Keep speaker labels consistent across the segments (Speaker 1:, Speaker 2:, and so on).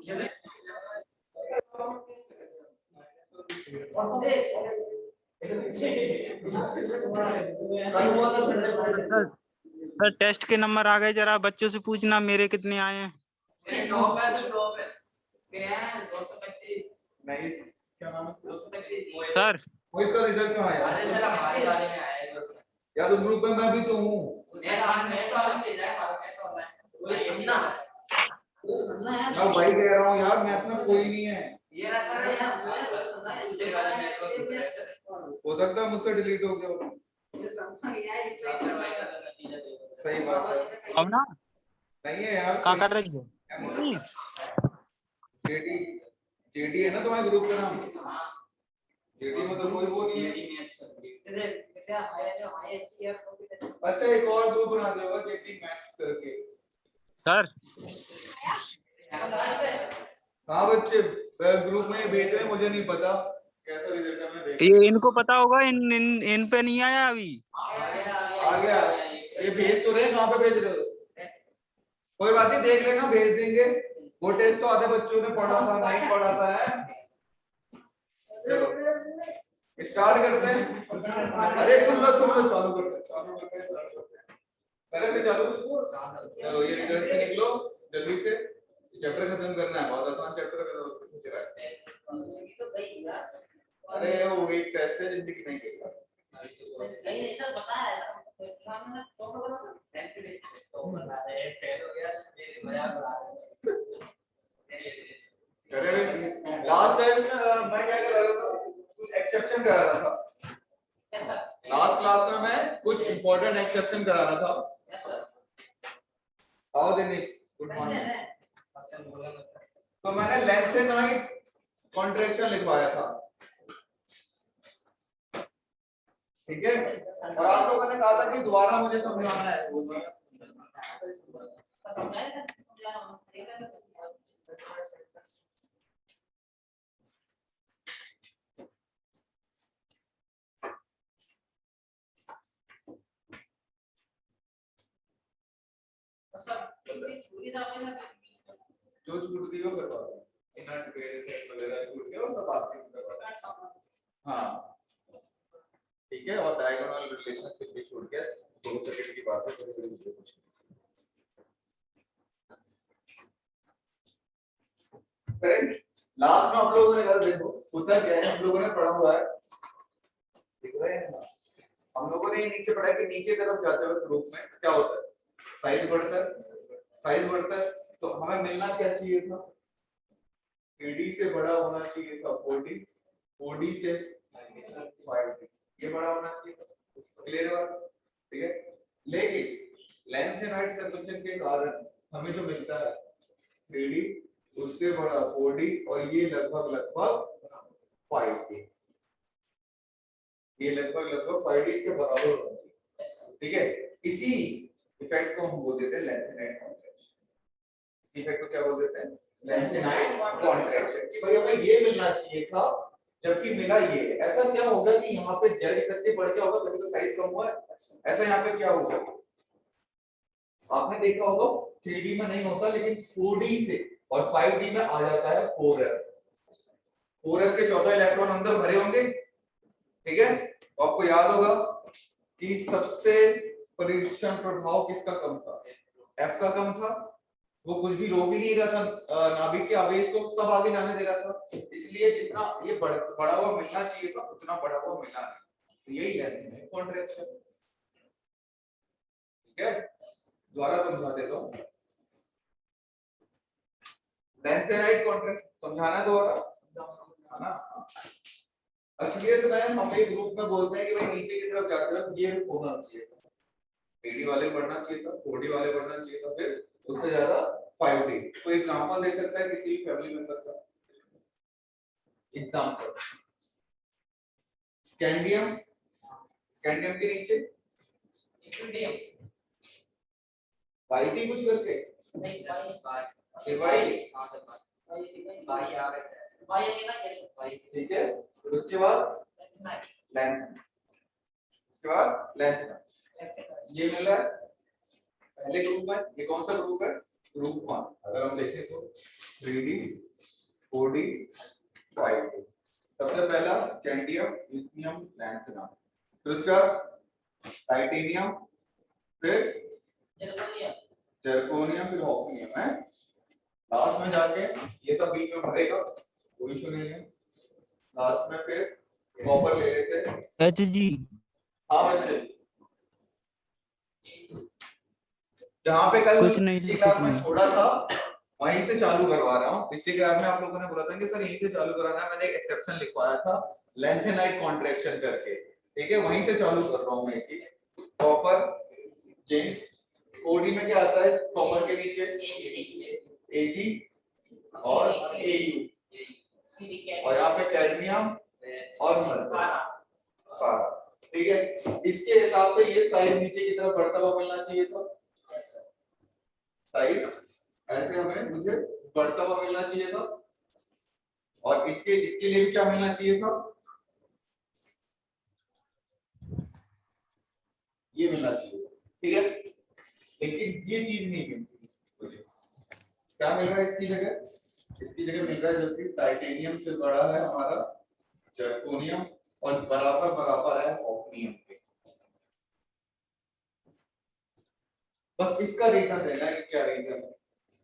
Speaker 1: कल हुआ था संडे को।
Speaker 2: सर टेस्ट के नंबर आ गए, जरा बच्चों से पूछना मेरे कितने आए हैं।
Speaker 1: मेरे टॉप है तो टॉप है। क्या है 225 नहीं क्या नाम है 225
Speaker 2: सर
Speaker 1: कोई का रिजल्ट कहां है? अरे सर हमारे वाले में आया है यार, उस ग्रुप में मैं भी तो हूं। मैं तो आज मिल जाए मैं तो ऑनलाइन कोई सुनना वो सुनना है मैं भाई कह रहा हूं यार, मैथ में कोई नहीं है। ये रखा है यार, दूसरे वाले में हो सकता है मुझसे डिलीट हो गया हो। सही बात है।
Speaker 2: अब ना
Speaker 1: नहीं है यार,
Speaker 2: क्या कर रही हो?
Speaker 1: जेडी जेडी है ना तुम्हारे ग्रुप का नाम? जेडी में तो कोई वो नहीं है। अच्छा एक और ग्रुप बना दो जेडी मैथ्स करके।
Speaker 2: सर
Speaker 1: हाँ बच्चे ग्रुप में भेज रहे हैं, मुझे नहीं पता कैसा रिजल्ट है, मैं देख
Speaker 2: ये इनको पता होगा, इन पे नहीं आया अभी।
Speaker 1: आ गया। ये भेज तो रहे हैं, कहाँ पे भेज रहे हो? कोई बात नहीं, देख लेना, भेज देंगे। वो टेस्ट तो आधे बच्चों ने पढ़ा था, नहीं पढ़ा था है। चलो स्टार्ट करते हैं। अरे सुन लो चालू करते हैं। पहले पे चालू। चलो ये रिजल्ट से निकलो जल्दी से, चैप्टर खत्म करना है, बहुत आसान चैप्टर खत्म है। अरे वो एक टेस्ट है जिंदगी नहीं देगा। नहीं सर बता रहा है अरे लास्ट टाइम मैं क्या कर रहा था, कुछ एक्सेप्शन करा रहा था। लास्ट क्लास में मैं कुछ इंपॉर्टेंट एक्सेप्शन करा रहा था। आओ दिनेश, गुड मॉर्निंग। तो मैंने लेंथ एंड हाइट कॉन्ट्रैक्शन लिखवाया था, ठीक है? और आप लोगों ने कहा था कि दोबारा मुझे समझाना है। जो छूट गई वो करवा दो, इनर डिपेंडेंट वगैरह छूट गया वो सब आपके करवा दो। हाँ ठीक है, और डायगोनल रिलेशनशिप भी छूट गया, 2 सेकंड की बात है, थोड़ी मुझे कुछ लास्ट में आप लोगों ने कर देखो होता क्या है, हम लोगों ने पढ़ा हुआ है, दिख रहा है ना? हम लोगों ने नीचे पढ़ा कि नीचे तरफ जाते हुए ग्रुप में क्या होता है, साइज बढ़ता है। तो हमें मिलना क्या चाहिए था, 3D से बड़ा होना चाहिए था 4D, 4D से 5D, ये बड़ा होना चाहिए था। क्लियर है बात? ठीक है, लेकिन लेंथ एंड हाइट सर्कमफरेंस के कारण हमें जो मिलता है 3D उससे बड़ा 4D और ये लगभग 5D, ये लगभग 5D के बराबर होना चाहिए। ठीक है, इसी इफेक्ट को हम बोल देते हैं लेंथ एंड हाइट कॉन्ट्रैक्शन। इसी इफेक्ट को क्या बोल देते हैं? Length and height contraction. कि भाई हमें ये मिलना चाहिए था जबकि मिला ये। ऐसा क्या होगा कि यहाँ पे z इकट्ठे बढ़ गया होगा तभी तो साइज कम हुआ है। ऐसा यहाँ पे क्या होगा, आपने देखा होगा 3D में नहीं होता, लेकिन 4D से और 5D में आ जाता है 4f के 14 इलेक्ट्रॉन अंदर भरे होंगे। ठीक है, तो आपको याद होगा कि सबसे परीक्षण प्रभाव किसका कम था? F का कम था, वो कुछ भी रोक ही नहीं रहा था नाभिक के आवेश को, सब आगे जाने दे रहा था, इसलिए जितना ये बड़ा हुआ मिलना चाहिए था उतना बड़ा हुआ मिला नहीं, तो यही है कॉन्ट्रैक्शन। ठीक है, दोबारा समझा देता हूँ, लेंथ एंड हाइट कॉन्ट्रैक्शन समझाना है दोबारा ना। असलियत में हम एक ग्रुप में बोलते हैं कि भाई नीचे की तरफ जाते हैं ये होना चाहिए था, 3D वाले बढ़ना चाहिए था, 4D वाले बढ़ना चाहिए था, फिर उससे ज्यादा 5D। कोई एग्जांपल दे सकता है किसी फैमिली मेंबर का? एग्जांपल स्कैंडियम, स्कैंडियम के नीचे इक्विडियम, वाईटी कुछ करके नहीं, भाई हां सर भाई आ रहा है भाई, ये ना ये भाई। ठीक है, फिर उसके बाद लेंथ, उसके बाद लेंथ ये मिल रहा है पहले ग्रुप में। ये कौन सा ग्रुप है? ग्रुप 1 अगर हम देखें तो 3D 4D 5D। सबसे पहला स्कैंडियम लिथियम लैंथेनम, फिर उसका टाइटेनियम, फिर जर्कोनियम, फिर हॉफनियम है। लास्ट में जाके ये सब बीच में भरेगा, कोई इशू नहीं है। लास्ट में फिर कॉपर ले लेते हैं।
Speaker 2: H G.
Speaker 1: हाँ बच्चे, जहाँ पे कल
Speaker 2: कुछ नहीं
Speaker 1: पिछली
Speaker 2: सर,
Speaker 1: क्लास
Speaker 2: कुछ
Speaker 1: में
Speaker 2: नहीं।
Speaker 1: छोड़ा था वहीं से चालू करवा रहा हूँ। पिछली क्लास में आप लोगों ने बोला था कि सर यहीं से चालू कराना है, मैंने एक एक्सेप्शन लिखवाया था लेंथेनाइट कॉन्ट्रैक्शन करके, ठीक है, वहीं से चालू कर रहा हूँ मैं। कॉपर जिंक, कोडी में क्या आता है कॉपर के नीचे Ag और Au, और यहाँ पे कैडमियम और सारा, ठीक है। इसके हिसाब से ये साइज नीचे की तरफ बढ़ता हुआ मिलना चाहिए था, साइज ऐसे हमें मुझे बढ़ता हुआ मिलना चाहिए था, और इसके लिए भी क्या मिलना चाहिए था, ये मिलना चाहिए, ठीक है। लेकिन ये चीज नहीं मिलती मुझे। क्या मिल रहा है इसकी जगह? इसकी जगह मिल रहा है जो कि टाइटेनियम से बड़ा है हमारा जर्कोनियम और बराबर बराबर है हॉफनियम के। बस इसका रीजन देना है कि क्या रीजन है,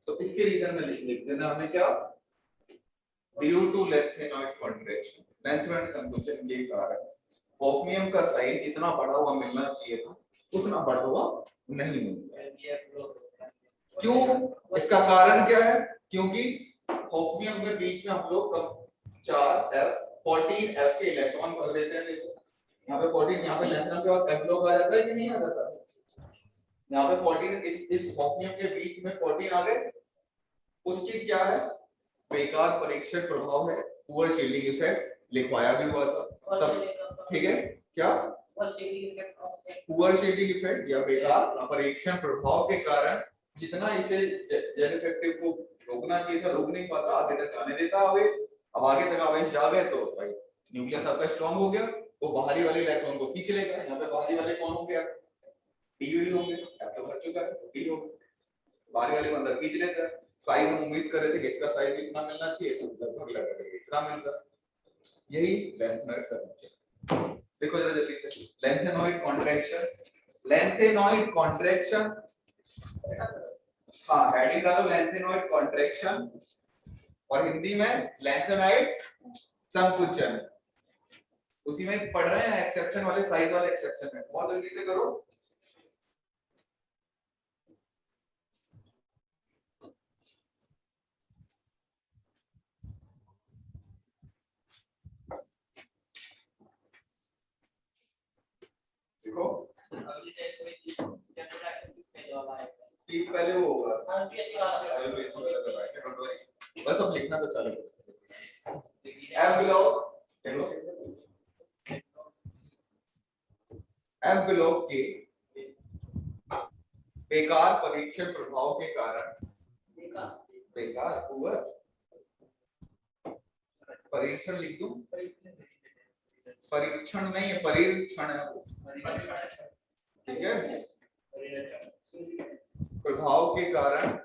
Speaker 1: तो इसके रीजन में लिख देना हमें क्या, due to lanthanoid contraction, lanthanoid संकुचन के कारण हॉफनियम का साइज जितना बड़ा हुआ मिलना चाहिए था उतना बड़ा हुआ नहीं मिला। क्यों? इसका कारण क्या है? क्योंकि हॉफनियम के बीच में हम लोग 14F के इलेक्ट्रॉन भर देते हैं। देखो यहाँ पे 14, यहाँ पे लैंथेनम के बाद F लोग आ जाता है कि नहीं आ जाता? यहाँ पे 14 इस हॉफनियम के बीच में 14 आ गए। उसकी क्या है? बेकार परीक्षण प्रभाव है, पुअर शील्डिंग इफेक्ट, लिखवाया भी हुआ था सब, ठीक है। क्या पुअर शील्डिंग इफेक्ट या बेकार परीक्षण प्रभाव के कारण जितना इसे जेल इफेक्टिव को रोकना चाहिए था रोक नहीं पाता, आगे तक जाने देता आवेश। अब आगे तक आवेश जा गए तो भाई न्यूक्लियस आपका स्ट्रांग हो गया, वो बाहरी वाले इलेक्ट्रॉन को खींच लेगा। यहाँ पे बाहरी वाले कौन हो गया? डी होंगे, अब तो भर चुका है, डी हो बाहरी वाले को अंदर खींच लेता है। साइज हम उम्मीद कर रहे थे कि इसका साइज कितना मिलना चाहिए, लगभग लगभग इतना मिलता। यही लेंथेनॉइड संकुचन। देखो जरा जल्दी से, लेंथेनॉइड कॉन्ट्रैक्शन, लेंथेनॉइड कॉन्ट्रैक्शन, हाँ हेडिंग डालो लेंथेनॉइड कॉन्ट्रैक्शन, और हिंदी में लेंथेनॉइड संकुचन। उसी में पढ़ रहे हैं एक्सेप्शन वाले, साइज वाले एक्सेप्शन में, बहुत जल्दी से करो। देखो ठीक पहले वो होगा, बस अब लिखना तो चालू करो। एफ ब्लॉक के बेकार परीक्षण प्रभाव के कारण, बेकार पुअर परीक्षण लिख दूं, परीक्षण नहीं है, परीक्षण है वो, ठीक है। प्रभाव के कारण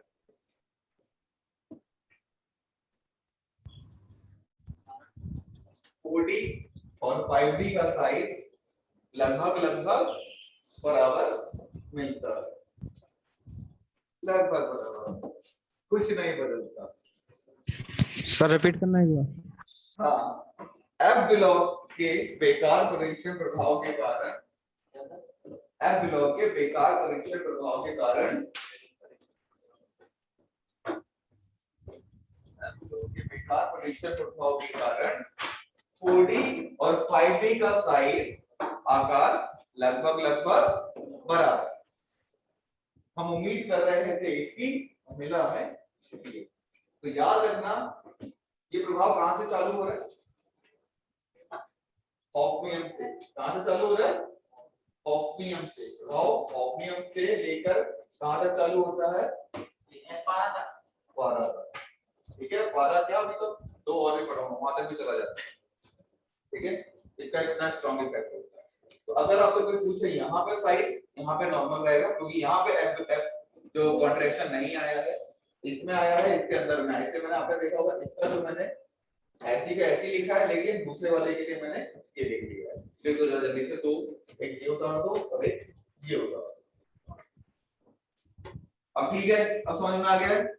Speaker 1: OD और 5D का साइज लगभग लगभग बराबर मिलता है, लगभग बराबर, कुछ नहीं बदलता।
Speaker 2: सर रिपीट करना है।
Speaker 1: हाँ, एफ ब्लॉक के बेकार परीक्षण प्रभाव के कारण, एफ ब्लॉक के बेकार परीक्षण प्रभाव के कारण, एफ ब्लॉक के बेकार परीक्षण प्रभाव के कारण 4D और 5D का साइज आकार लगभग लगभग बराबर। हम उम्मीद कर रहे थे इसकी, मिला हमें। तो याद रखना ये प्रभाव कहां से चालू हो रहा है? ऑफ्नियम से। कहां से चालू हो रहा है? ऑफ्नियम से। प्रभाव ऑफ्नियम से लेकर कहां तक चालू होता है? 12 तक, ठीक है। 12 क्या, अभी तो 2 और भी पढ़ा हूं, वहां तक भी चला जाता है, ठीक है। इसका इतना स्ट्रॉन्ग इफेक्ट होता है। तो अगर आपको कोई पूछे यहाँ पे साइज, यहाँ पे नॉर्मल रहेगा, क्योंकि यहाँ पे एफ जो कॉन्ट्रैक्शन नहीं आया है, इसमें आया है, इसके अंदर में आया। इसे मैंने आपने देखा होगा, इसका जो मैंने ऐसी का ऐसी लिखा है, लेकिन दूसरे वाले के लिए मैंने ये लिख दिया है। फिर तो जल्दी से दो, एक ये उतार दो और एक ये उतार दो। अब ठीक है, अब समझ में आ गया है।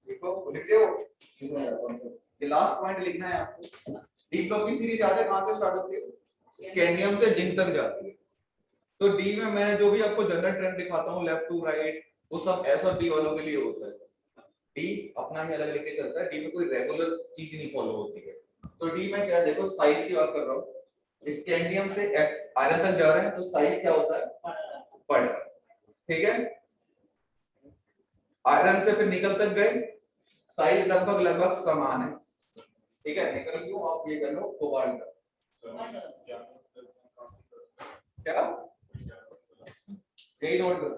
Speaker 1: देखो लिखते हो, ये लास्ट पॉइंट लिखना है आपको। डी ब्लॉक की सीरीज याद है कहां से स्टार्ट होती है? स्कैंडियम से जिंक तक जाती है। तो डी में मैं जो भी आपको जनरल ट्रेंड दिखाता हूं, लेफ्ट टू राइट, वो सब एस और डी वालों के लिए होता है। डी अपना ही अलग लेके चलता है, डी में कोई रेगुलर चीज नहीं फॉलो होती है। तो डी में क्या, देखो साइज की बात कर रहा हूं, स्कैंडियम से एस आयरन तक जा रहे हैं, तो साइज क्या होता है? बढ़ रहा है। ठीक है, आयरन से फिर निकल तक गए, साइज लगभग लगभग समान है। ठीक है, निकल क्यों, आप ये कर लो कोबाल्ट का क्या, यही नोट करो।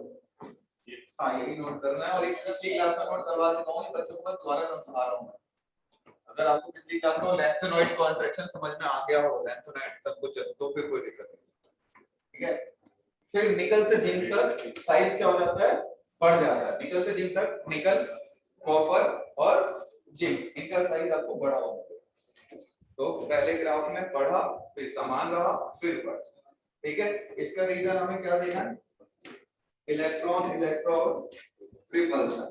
Speaker 1: हाँ यही नोट करना है, और एक पिछली क्लास में नोट करवा चुका हूँ, बच्चों को दोबारा समझा रहा हूँ। अगर आपको पिछली क्लास में लैंथेनॉइड कॉन्ट्रैक्शन समझ में आ गया हो, लैंथेनॉइड सब कुछ, तो फिर कोई दिक्कत नहीं। ठीक है, फिर निकल से जिंक तक साइज क्या हो जाता है? बढ़ जाता है। निकल से जिंक तक, निकल, कॉपर और जिंक, इनका साइज आपको बड़ा होगा। तो पहले ग्राफ में बढ़ा, फिर समान रहा, फिर बढ़ा। ठीक है, इसका रीजन हमें क्या देना है? Electron electron repulsion.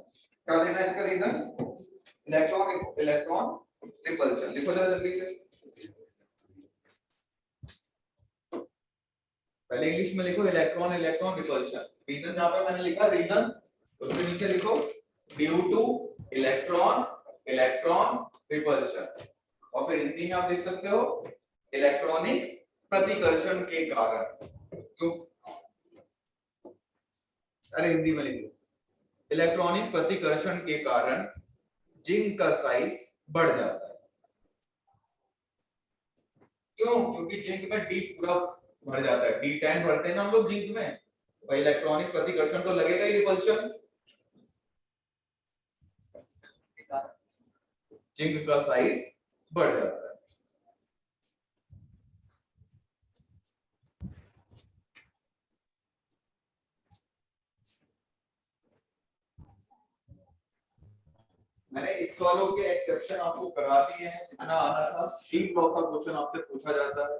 Speaker 1: क्या देना है इसका रीजन? Electron electron repulsion. लिखो जरा जल्दी से, पहले इंग्लिश में लिखो इलेक्ट्रॉन इलेक्ट्रॉन रिपल्शन। रीजन जहां पे मैंने लिखा रीजन, उसके नीचे लिखो due two electron electron repulsion, और फिर हिंदी में आप लिख सकते हो इलेक्ट्रॉनिक प्रतिकर्षण के कारण। तो अरे हिंदी में लिखो, इलेक्ट्रॉनिक प्रतिकर्षण के कारण जिंक का साइज बढ़ जाता है। क्यों? क्योंकि जिंक में डी पूरा भर जाता है, D10 भरते हैं ना हम लोग जिंक में, तो इलेक्ट्रॉनिक प्रतिकर्षण तो लगेगा ही, रिपल्शन। जिंक का साइज बढ़ जाता है। मैंने इस वालों के एक्सेप्शन आपको करा दिए हैं, जितना आना था। डी ब्लॉक का क्वेश्चन आपसे पूछा जाता है।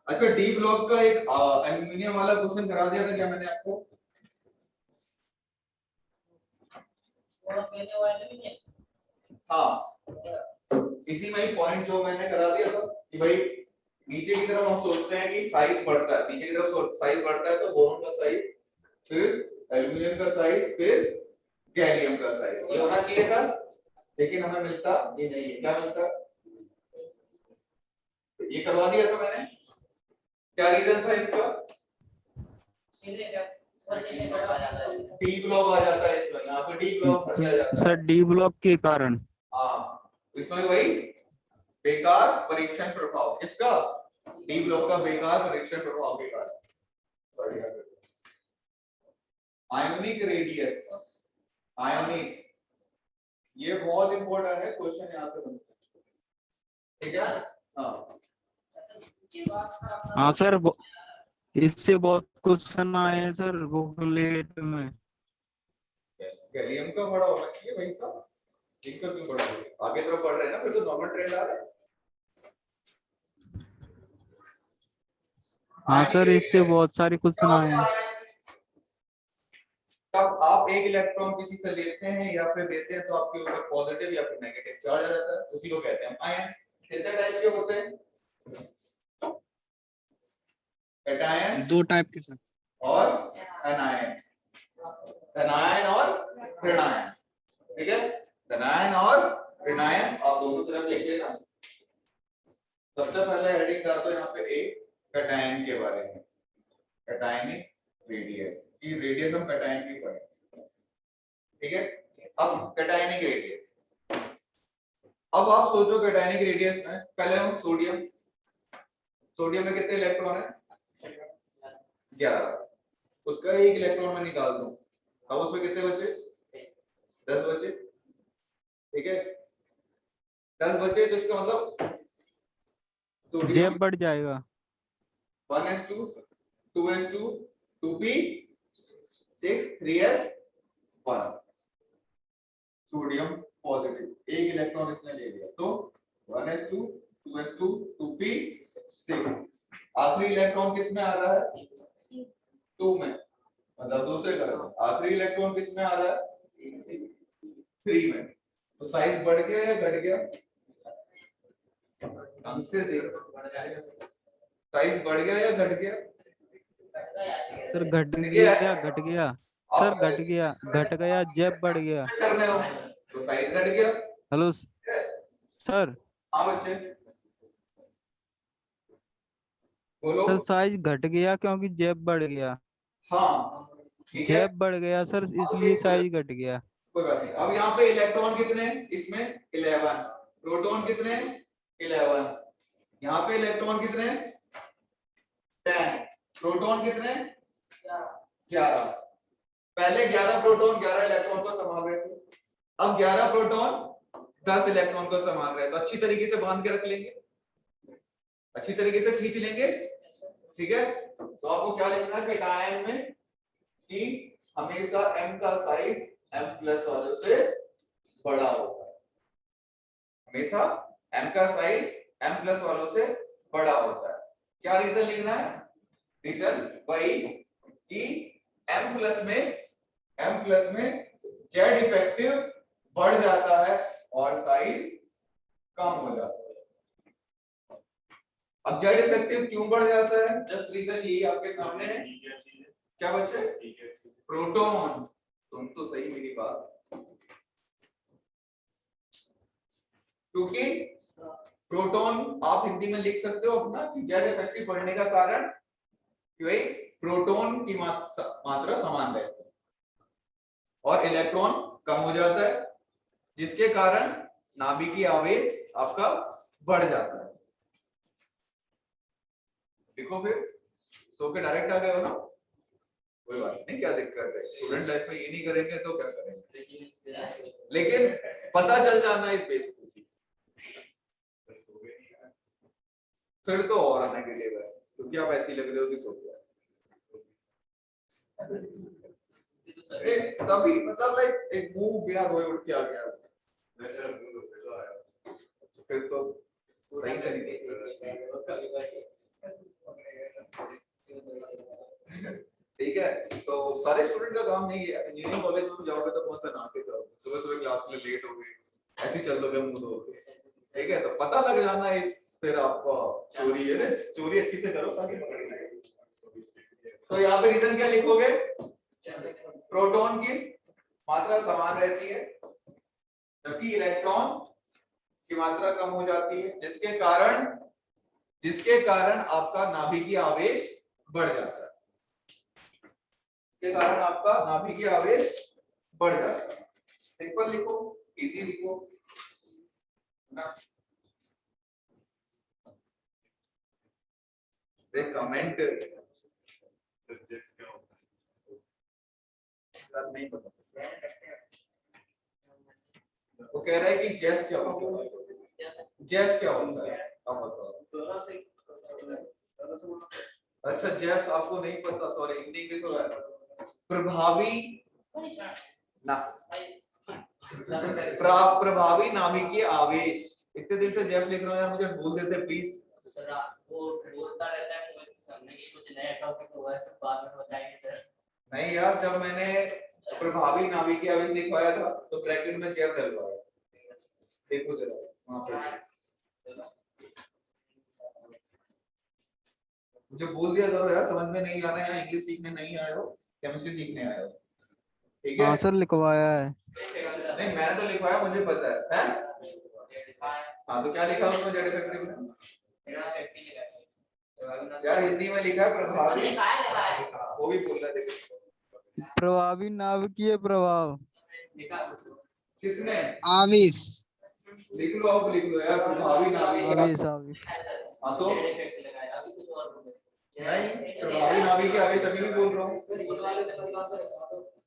Speaker 1: अच्छा, डी ब्लॉक का एक एल्यूमिनियम वाला क्वेश्चन करा दिया था क्या मैंने आपको? हाँ, इसी में ही पॉइंट जो मैंने करा दिया था कि भाई नीचे की तरफ हम सोचते हैं कि साइज बढ़ता है, नीचे की तरफ साइज बढ़ता है तो बोरॉन का साइज, फिर एल्यूमिनियम का साइज, फिर गैलियम का साइज, ये होना चाहिए था, लेकिन हमें मिलता ये नहीं है। क्या मिलता? ये करवा दिया था मैंने। क्या रीजन था इसका? डी ब्लॉक आ जाता है इसमें, यहाँ पे डी ब्लॉक भर दिया जाता है
Speaker 2: सर डी ब्लॉक के कारण।
Speaker 1: हाँ, इसमें वही बेकार परीक्षण प्रभाव, किसका? डी ब्लॉक का बेकार परीक्षण प्रभाव के कारण। आयोनिक रेडियस, आयोनिक, ये बहुत इंपॉर्टेंट है, क्वेश्चन यहाँ से बनता है। ठीक है,
Speaker 2: हाँ सर, इससे बहुत क्वेश्चन आए हैं सर बुकलेट में।
Speaker 1: गैलियम का बड़ा होना चाहिए भाई साहब, जिंक का क्यों बड़ा होगा? आगे तरफ बढ़ रहे हैं ना, फिर तो नॉर्मल ट्रेंड आ रहा है।
Speaker 2: हाँ सर, इससे बहुत सारे क्वेश्चन आए हैं।
Speaker 1: तब आप एक इलेक्ट्रॉन किसी से लेते हैं या फिर देते हैं, तो आपके ऊपर पॉजिटिव या फिर नेगेटिव चार्ज आ जाता है, उसी को कहते हैं आयन। कितने टाइप के होते हैं? कैटायन
Speaker 3: दो टाइप के सर।
Speaker 1: और एनायन, धनायन और ऋणायन, ठीक है। धनायन और ऋणायन आप दोनों तरफ लिख लेना। सबसे पहले हेडिंग डाल दो यहाँ पे ए, कैटायन के बारे में, कैटायनिक रेडियस की, रेडियस हम कैटायन की पढ़े, ठीक है। अब कैटायनिक रेडियस, अब आप सोचो कैटायनिक रेडियस में पहले हम सोडियम, सोडियम में कितने इलेक्ट्रॉन है 11, उसका एक इलेक्ट्रॉन में निकाल दूं, अब उसमें कितने बचे 10 बचे, ठीक है। 10 बचे तो इसका मतलब
Speaker 2: जेब बढ़ जाएगा
Speaker 1: 1s2 2s2 2p6 3s1, sodium positive, एक इलेक्ट्रॉन इसने ले लिया, तो 1s2 2s2 2p6, आखिरी इलेक्ट्रॉन किस में आ रहा है 2 में, मतलब दूसरे कलम में आखिरी इलेक्ट्रॉन किस में आ रहा है 3 में, तो साइज बढ़ गया या घट गया, ढंग से देखो, साइज बढ़ गया या घट गया,
Speaker 2: सर घट गया घट गया सर घट गया जेब बढ़ गया।
Speaker 1: करने हो तो साइज घट गया।
Speaker 2: हेलो सर,
Speaker 1: हाँ बच्चे बोलो।
Speaker 2: सर साइज घट गया क्योंकि जेब बढ़ गया,
Speaker 1: हाँ ठीक है,
Speaker 2: जेब बढ़ गया सर इसलिए साइज घट गया।
Speaker 1: कोई बात नहीं। अब यहाँ पे इलेक्ट्रॉन कितने इसमें 11, प्रोटॉन कितने 11, यहाँ पे इलेक्ट्रॉन कितने 10, प्रोटॉन कितने 11, पहले 11 प्रोटॉन 11 इलेक्ट्रॉन को संभाल रहे थे, अब 11 प्रोटॉन 10 इलेक्ट्रॉन को संभाल रहे हैं, तो अच्छी तरीके से बांध के रख लेंगे, अच्छी तरीके से खींच लेंगे, ठीक है। तो आपको क्या लिखना है कैटायन में कि हमेशा m का साइज m प्लस वालों से बड़ा होता है, हमेशा m का साइज m प्लस वालों से बड़ा होता है। क्या रीजन लिखना है, रीजन वही कि m प्लस में z इफेक्टिव बढ़ जाता है और साइज कम हो जाता है। अब z इफेक्टिव क्यों बढ़ जाता है, जस्ट रीजन यही आपके सामने है। क्या बच्चे, प्रोटॉन, तुम तो सही मेरी बात, क्योंकि प्रोटॉन आप हिंदी में लिख सकते हो अपना कि z इफेक्टिव बढ़ने का कारण कि प्रोटॉन की मात्रा समान रहती है और इलेक्ट्रॉन कम हो जाता है, जिसके कारण नाभिकीय आवेश आपका बढ़ जाता है। लिखो फिर, सो के डायरेक्ट आ गए हो ना, कोई बात नहीं, क्या दिक्कत है, स्टूडेंट लाइफ में ये नहीं करेंगे तो क्या करेंगे, लेकिन पता चल जाना इस बेसिक, फिर तो और नेगेटिव है क्योंकि आप ऐसे ही लग रहे हो कि सो गया सभी, मतलब लाइक एक मुंह बिना धोए उठ के आ गया, फिर तो सही से नहीं, ठीक है। तो सारे स्टूडेंट का काम नहीं है, इंजीनियरिंग कॉलेज में जाओगे तो बहुत सा नहा के जाओगे, सुबह सुबह क्लास में लेट हो गए ऐसे ही चल दोगे मुंह धो के, ठीक है। तो पता लग जाना इस, फिर आपको चोरी है ना, चोरी अच्छी से करो ताकि पकड़ी जाए। तो यहाँ पे रीजन क्या लिखोगे, प्रोटॉन की मात्रा समान रहती है जबकि इलेक्ट्रॉन की मात्रा कम हो जाती है, जिसके कारण आपका नाभिकीय आवेश बढ़ जाता है, इसके कारण आपका नाभिकीय आवेश बढ़ जाता है। सिंपल लिखो, इजी लिखो ना, कमेंट नहीं पता, वो कह रहा है कि जेस क्या होता है, जेस क्या होता है आप बताओ। अच्छा जेस आपको नहीं पता, सॉरी हिंदी इंग्लिश हो रहा है, प्रभावी ना प्रभावी नाभिकीय आवेश, इतने दिन से जेफ लिख रहा हूं यार, मुझे बोल देते प्लीज।
Speaker 4: सर वो बोलता रहता है कुछ समझने की, कुछ नया टॉपिक होगा सब बाद में बताएंगे सर।
Speaker 1: नहीं यार, जब मैंने प्रभावी नाभिकीय आवेश लिखवाया था तो ब्रैकेट में जेफ डलवाया, देखो जरा वहां पे मुझे बोल दिया करो यार, समझ में नहीं आ रहा है, इंग्लिश सीखने नहीं आए हो, केमिस्ट्री सीखने आए हो, ठीक है?
Speaker 2: हाँ सर लिखवाया है।
Speaker 1: नहीं मैंने तो लिखवाया, मुझे पता है? हाँ तो क्या लिखा उसमें जेड इफेक्टिव में? यार हिंदी में लिखा है प्रभावी, वो भी बोल रहा है, देखो
Speaker 2: प्रभावी नाभिकीय प्रभाव।
Speaker 1: किसने?
Speaker 2: आवेश।
Speaker 1: लिख लो, अब लिख लो यार, प्रभावी नाभिकीय।
Speaker 2: आवेश आवेश।
Speaker 1: हाँ तो नहीं, प्रभावी नाभिकीय आवेश अभी भी बोल रहा हूँ,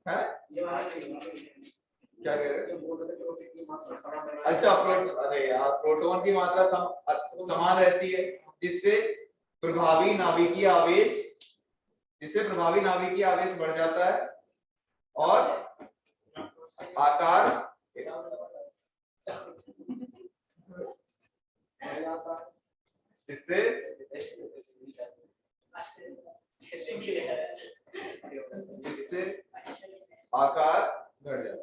Speaker 1: हैं? क्या कह रहे हो? अच्छा अरे यार, प्रोटॉन की मात्रा समान रहती है, जिससे प्रभावी नाभिकीय आवेश, बढ़ जाता है और आकार इससे आकार घट जाता है।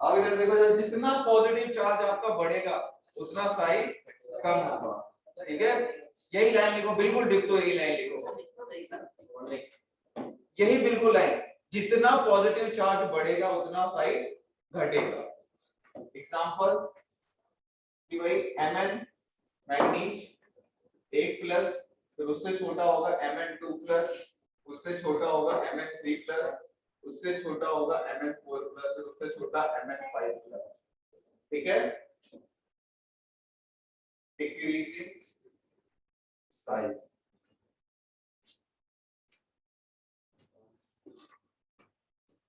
Speaker 1: अब इधर देखो, जितना पॉजिटिव चार्ज आपका बढ़ेगा उतना साइज कम होगा, ठीक है? यही लाइन लिखो, बिल्कुल डिक्टो यही लाइन लिखो, यही बिल्कुल लाइन, जितना पॉजिटिव चार्ज बढ़ेगा उतना साइज घटेगा। एग्जांपल कि भाई Mn मैग्नीज 1 प्लस, फिर उससे छोटा होगा Mn2 प्लस, उससे छोटा होगा Mn3 प्लस, उससे छोटा होगा Mn4 प्लस, फिर उससे छोटा Mn5 प्लस, ठीक है? Decreasing size.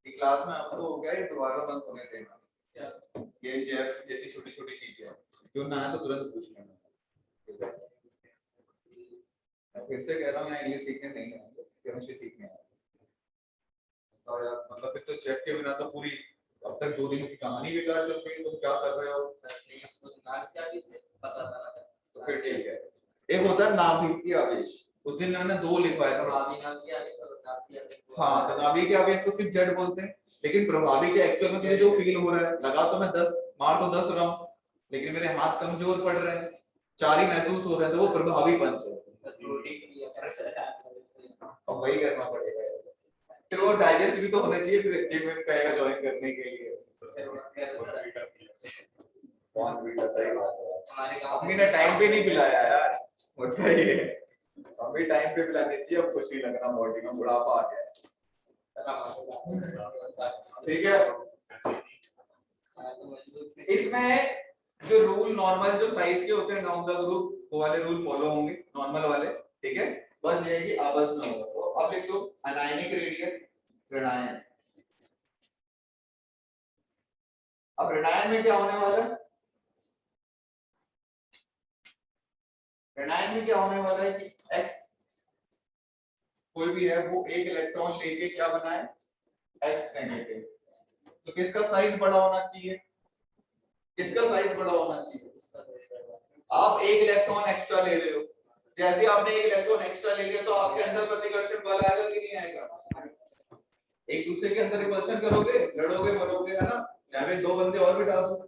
Speaker 1: क्लास में आपको हो गया, ये दोबारा मत होने देना, ये जेफ जैसी छोटी छोटी चीजें जो ना है तो तुरंत पूछ लेना। मैं फिर से कह रहा हूँ, यहाँ इंग्लिश सीखने नहीं आएंगे, केमिस्ट्री सीखने आएंगे। और यार मतलब फिर तो जेफ के बिना तो पूरी अब तक 2 दिन की कहानी बेकार चल गई, तुम क्या कर रहे हो? तो फिर ठीक है, एक होता है नाभिकीय आवेश, उस दिन मैंने 2 लिखवाया था। हाँ तो नाभिकीय आवेश को सिर्फ जेड बोलते हैं, लेकिन प्रभावी के एक्चुअल में मुझे जो फील हो रहा है, लगा तो मैं 10 मार तो 10 रहा हूँ, लेकिन मेरे हाथ कमजोर पड़ रहे हैं, 4 ही महसूस हो रहे हैं, तो वो प्रभावी पंच है। अब वही करना पड़ेगा, फिर वो डाइजेस्ट भी तो होना चाहिए, फिर जिम में कहेगा ज्वाइन करने के लिए। कौन बेटा, सही बात है, मम्मी ने टाइम पे नहीं पिलाया यार, होता ही है, अभी टाइम पे पिलानी चाहिए, अब खुशी लगना, बॉडी में बुढ़ापा आ गया, ठीक है? इसमें जो रूल नॉर्मल जो साइज के होते हैं डाउन द ग्रुप, वो वाले रूल फॉलो होंगे, नॉर्मल वाले, ठीक है? बस ये है कि आपस में होगा। तो अब लिख लो अनायनिक रेडियस, ऋणायन। अब ऋणायन में क्या होने वाला है? ऋणायन में क्या होने वाला है कि x कोई भी है वो एक इलेक्ट्रॉन लेके क्या बनाए, x नेगेटिव, तो किसका साइज बड़ा होना चाहिए? किसका साइज बड़ा होना चाहिए? आप एक इलेक्ट्रॉन एक्स्ट्रा ले रहे हो, जैसे आपने एक इलेक्ट्रॉन एक्स्ट्रा ले लिया तो आपके अंदर प्रतिकर्षण बल आएगा कि नहीं आएगा? एक दूसरे के अंदर रिपल्शन करोगे, लड़ोगे मरोगे, है ना? चाहे 2 बंदे और बिठा दो,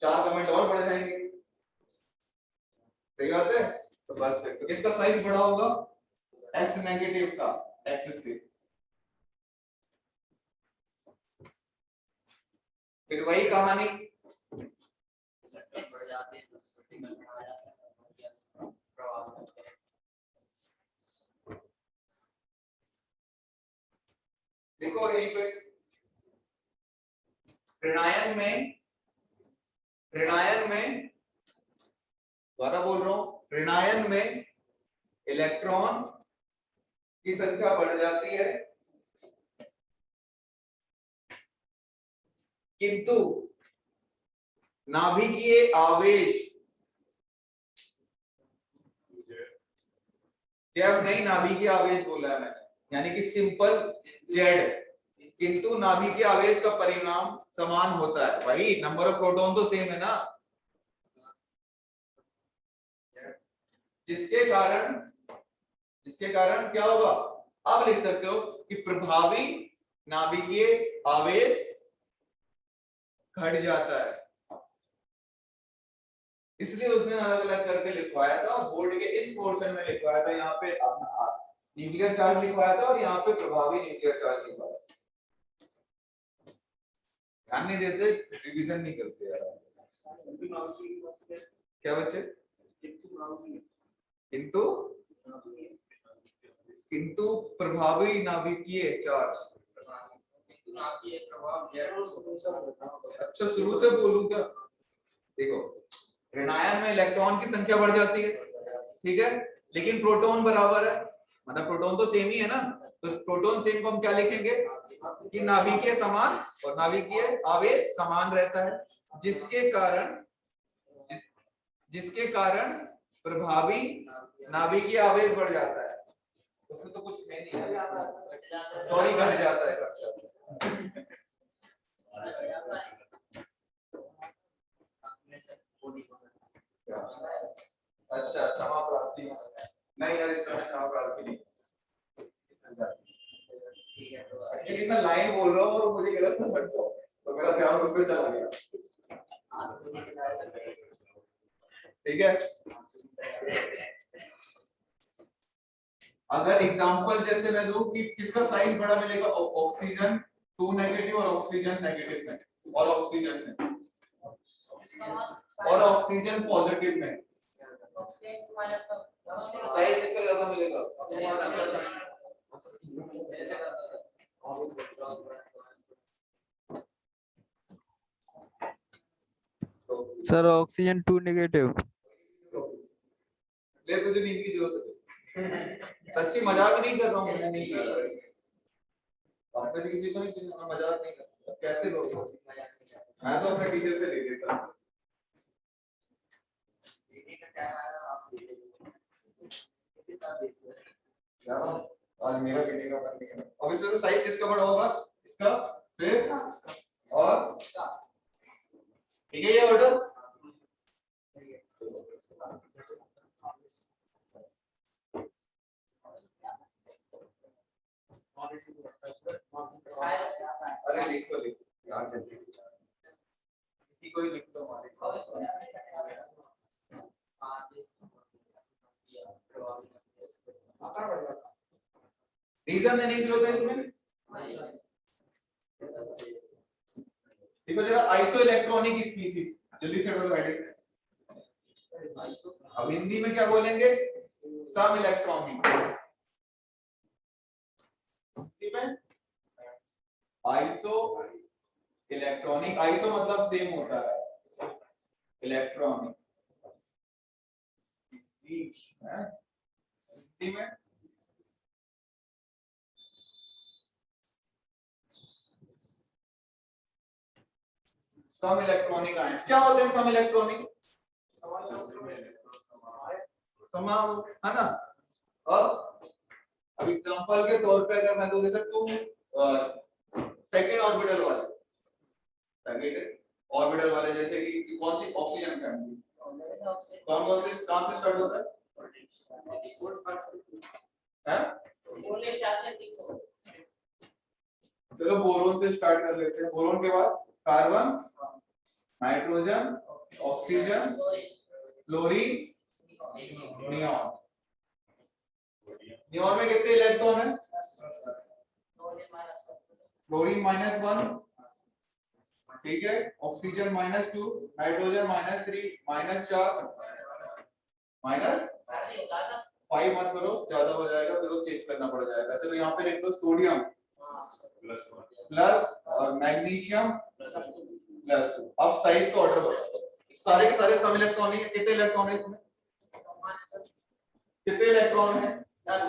Speaker 1: 4 कमेंट और बढ़ जाएंगे, सही बात है? तो बस फिर तो किसका साइज बड़ा होगा? x नेगेटिव का, x से। फिर वही कहानी, देखो यही पे ऋणायन में दोबारा बोल रहा हूं, ऋणायन में इलेक्ट्रॉन की संख्या बढ़ जाती है, किंतु नाभिकीय आवेश, जेफ नहीं, नाभिकीय आवेश बोला है मैंने, यानी कि सिंपल जेड, किंतु नाभिकीय आवेश का परिणाम समान होता है, वही नंबर ऑफ प्रोटॉन तो सेम है ना, जिसके कारण क्या होगा? अब लिख सकते हो कि प्रभावी नाभिकीय आवेश घट जाता है, इसलिए उस दिन अलग अलग करके लिखवाया था और बोर्ड के इस पोर्शन में लिखवाया था, यहाँ पे न्यूक्लियर चार्ज लिखवाया था और यहाँ पे प्रभावी न्यूक्लियर चार्ज लिखवाया था। ध्यान नहीं देते, रिवीजन नहीं करते यार। क्या बच्चे? किंतु प्रभावी नाभिकीय चार्ज। अच्छा शुरू से बोलूं क्या? देखो ऋणायन में इलेक्ट्रॉन की संख्या बढ़ जाती है, ठीक है, लेकिन प्रोटॉन बराबर है, मतलब प्रोटॉन तो सेम ही है ना, तो प्रोटॉन सेम को हम क्या लिखेंगे कि नाभिकीय समान, और नाभिकीय आवेश समान रहता है, जिसके कारण प्रभावी नाभिकीय आवेश बढ़ जाता है। उसमें तो कुछ है नहीं, सॉरी घट जाता है। अच्छा क्षमा प्राप्ति नहीं यार, इस समय क्षमा प्राप्ति नहीं। एक्चुअली मैं लाइन बोल रहा हूँ और मुझे गलत समझ गया, तो मेरा ध्यान उस पर चला गया। ठीक है, अगर एग्जांपल जैसे मैं दूं कि किसका साइज बड़ा मिलेगा, ऑक्सीजन 2 नेगेटिव और ऑक्सीजन नेगेटिव में, और ऑक्सीजन में, और ऑक्सीजन पॉजिटिव में साइज किसका ज्यादा मिलेगा?
Speaker 2: Sir oxygen 2 negative.
Speaker 1: ले तुझे नींद की जरूरत है, सच्ची मजाक नहीं कर रहा हूँ, मैं नहीं कर रहा, आप में से किसी को नहीं, मैं मजाक नहीं कर रहा। कैसे लोग, मैं तो अपने टीचर से ले लेता हूँ। आज मेरा बेटे का मन नहीं है, अब इसमें से साइज किसका बड़ा होगा? इसका, फिर और ठीक है, ये ऑर्डर। अरे लिख तो लिख यार, जल्दी किसी को ही लिख दो हमारे। रीजन देने की जरूरत है इसमें। देखो जरा, आइसो इलेक्ट्रॉनिक स्पीसीज, जल्दी से बोलो एडिट। अब हिंदी में क्या बोलेंगे? सम इलेक्ट्रॉनिक। हिंदी में आइसो इलेक्ट्रॉनिक, आइसो मतलब सेम होता है, इलेक्ट्रॉनिक हिंदी में सम इलेक्ट्रॉनिक आयंस। क्या होते हैं सम इलेक्ट्रॉनिक? समा है ना। अब एग्जांपल के तौर पे अगर मैं दूं जैसे 2 सेकंड ऑर्बिटल वाले, सेकंड ऑर्बिटल वाले जैसे कि कौन सी? Oxygen family. कौन कौन से कहां से स्टार्ट होता है? चलो बोरोन से स्टार्ट कर लेते हैं। बोरोन के बाद carbon, nitrogen, oxygen, chlorine, neon. Neon में कितने इलेक्ट्रॉन है? क्लोरीन -1, ठीक है, ऑक्सीजन -2, नाइट्रोजन -3, -4, -5 मत करो, ज्यादा हो जाएगा फिर वो चेंज करना पड़ जाएगा। चलो यहाँ पे लिख लो सोडियम प्लस और मैग्नीशियम +2। अब साइज का ऑर्डर बताओ, सारे के सारे सम इलेक्ट्रॉनिक है। कितने इलेक्ट्रॉन है इसमें? कितने इलेक्ट्रॉन है? 10।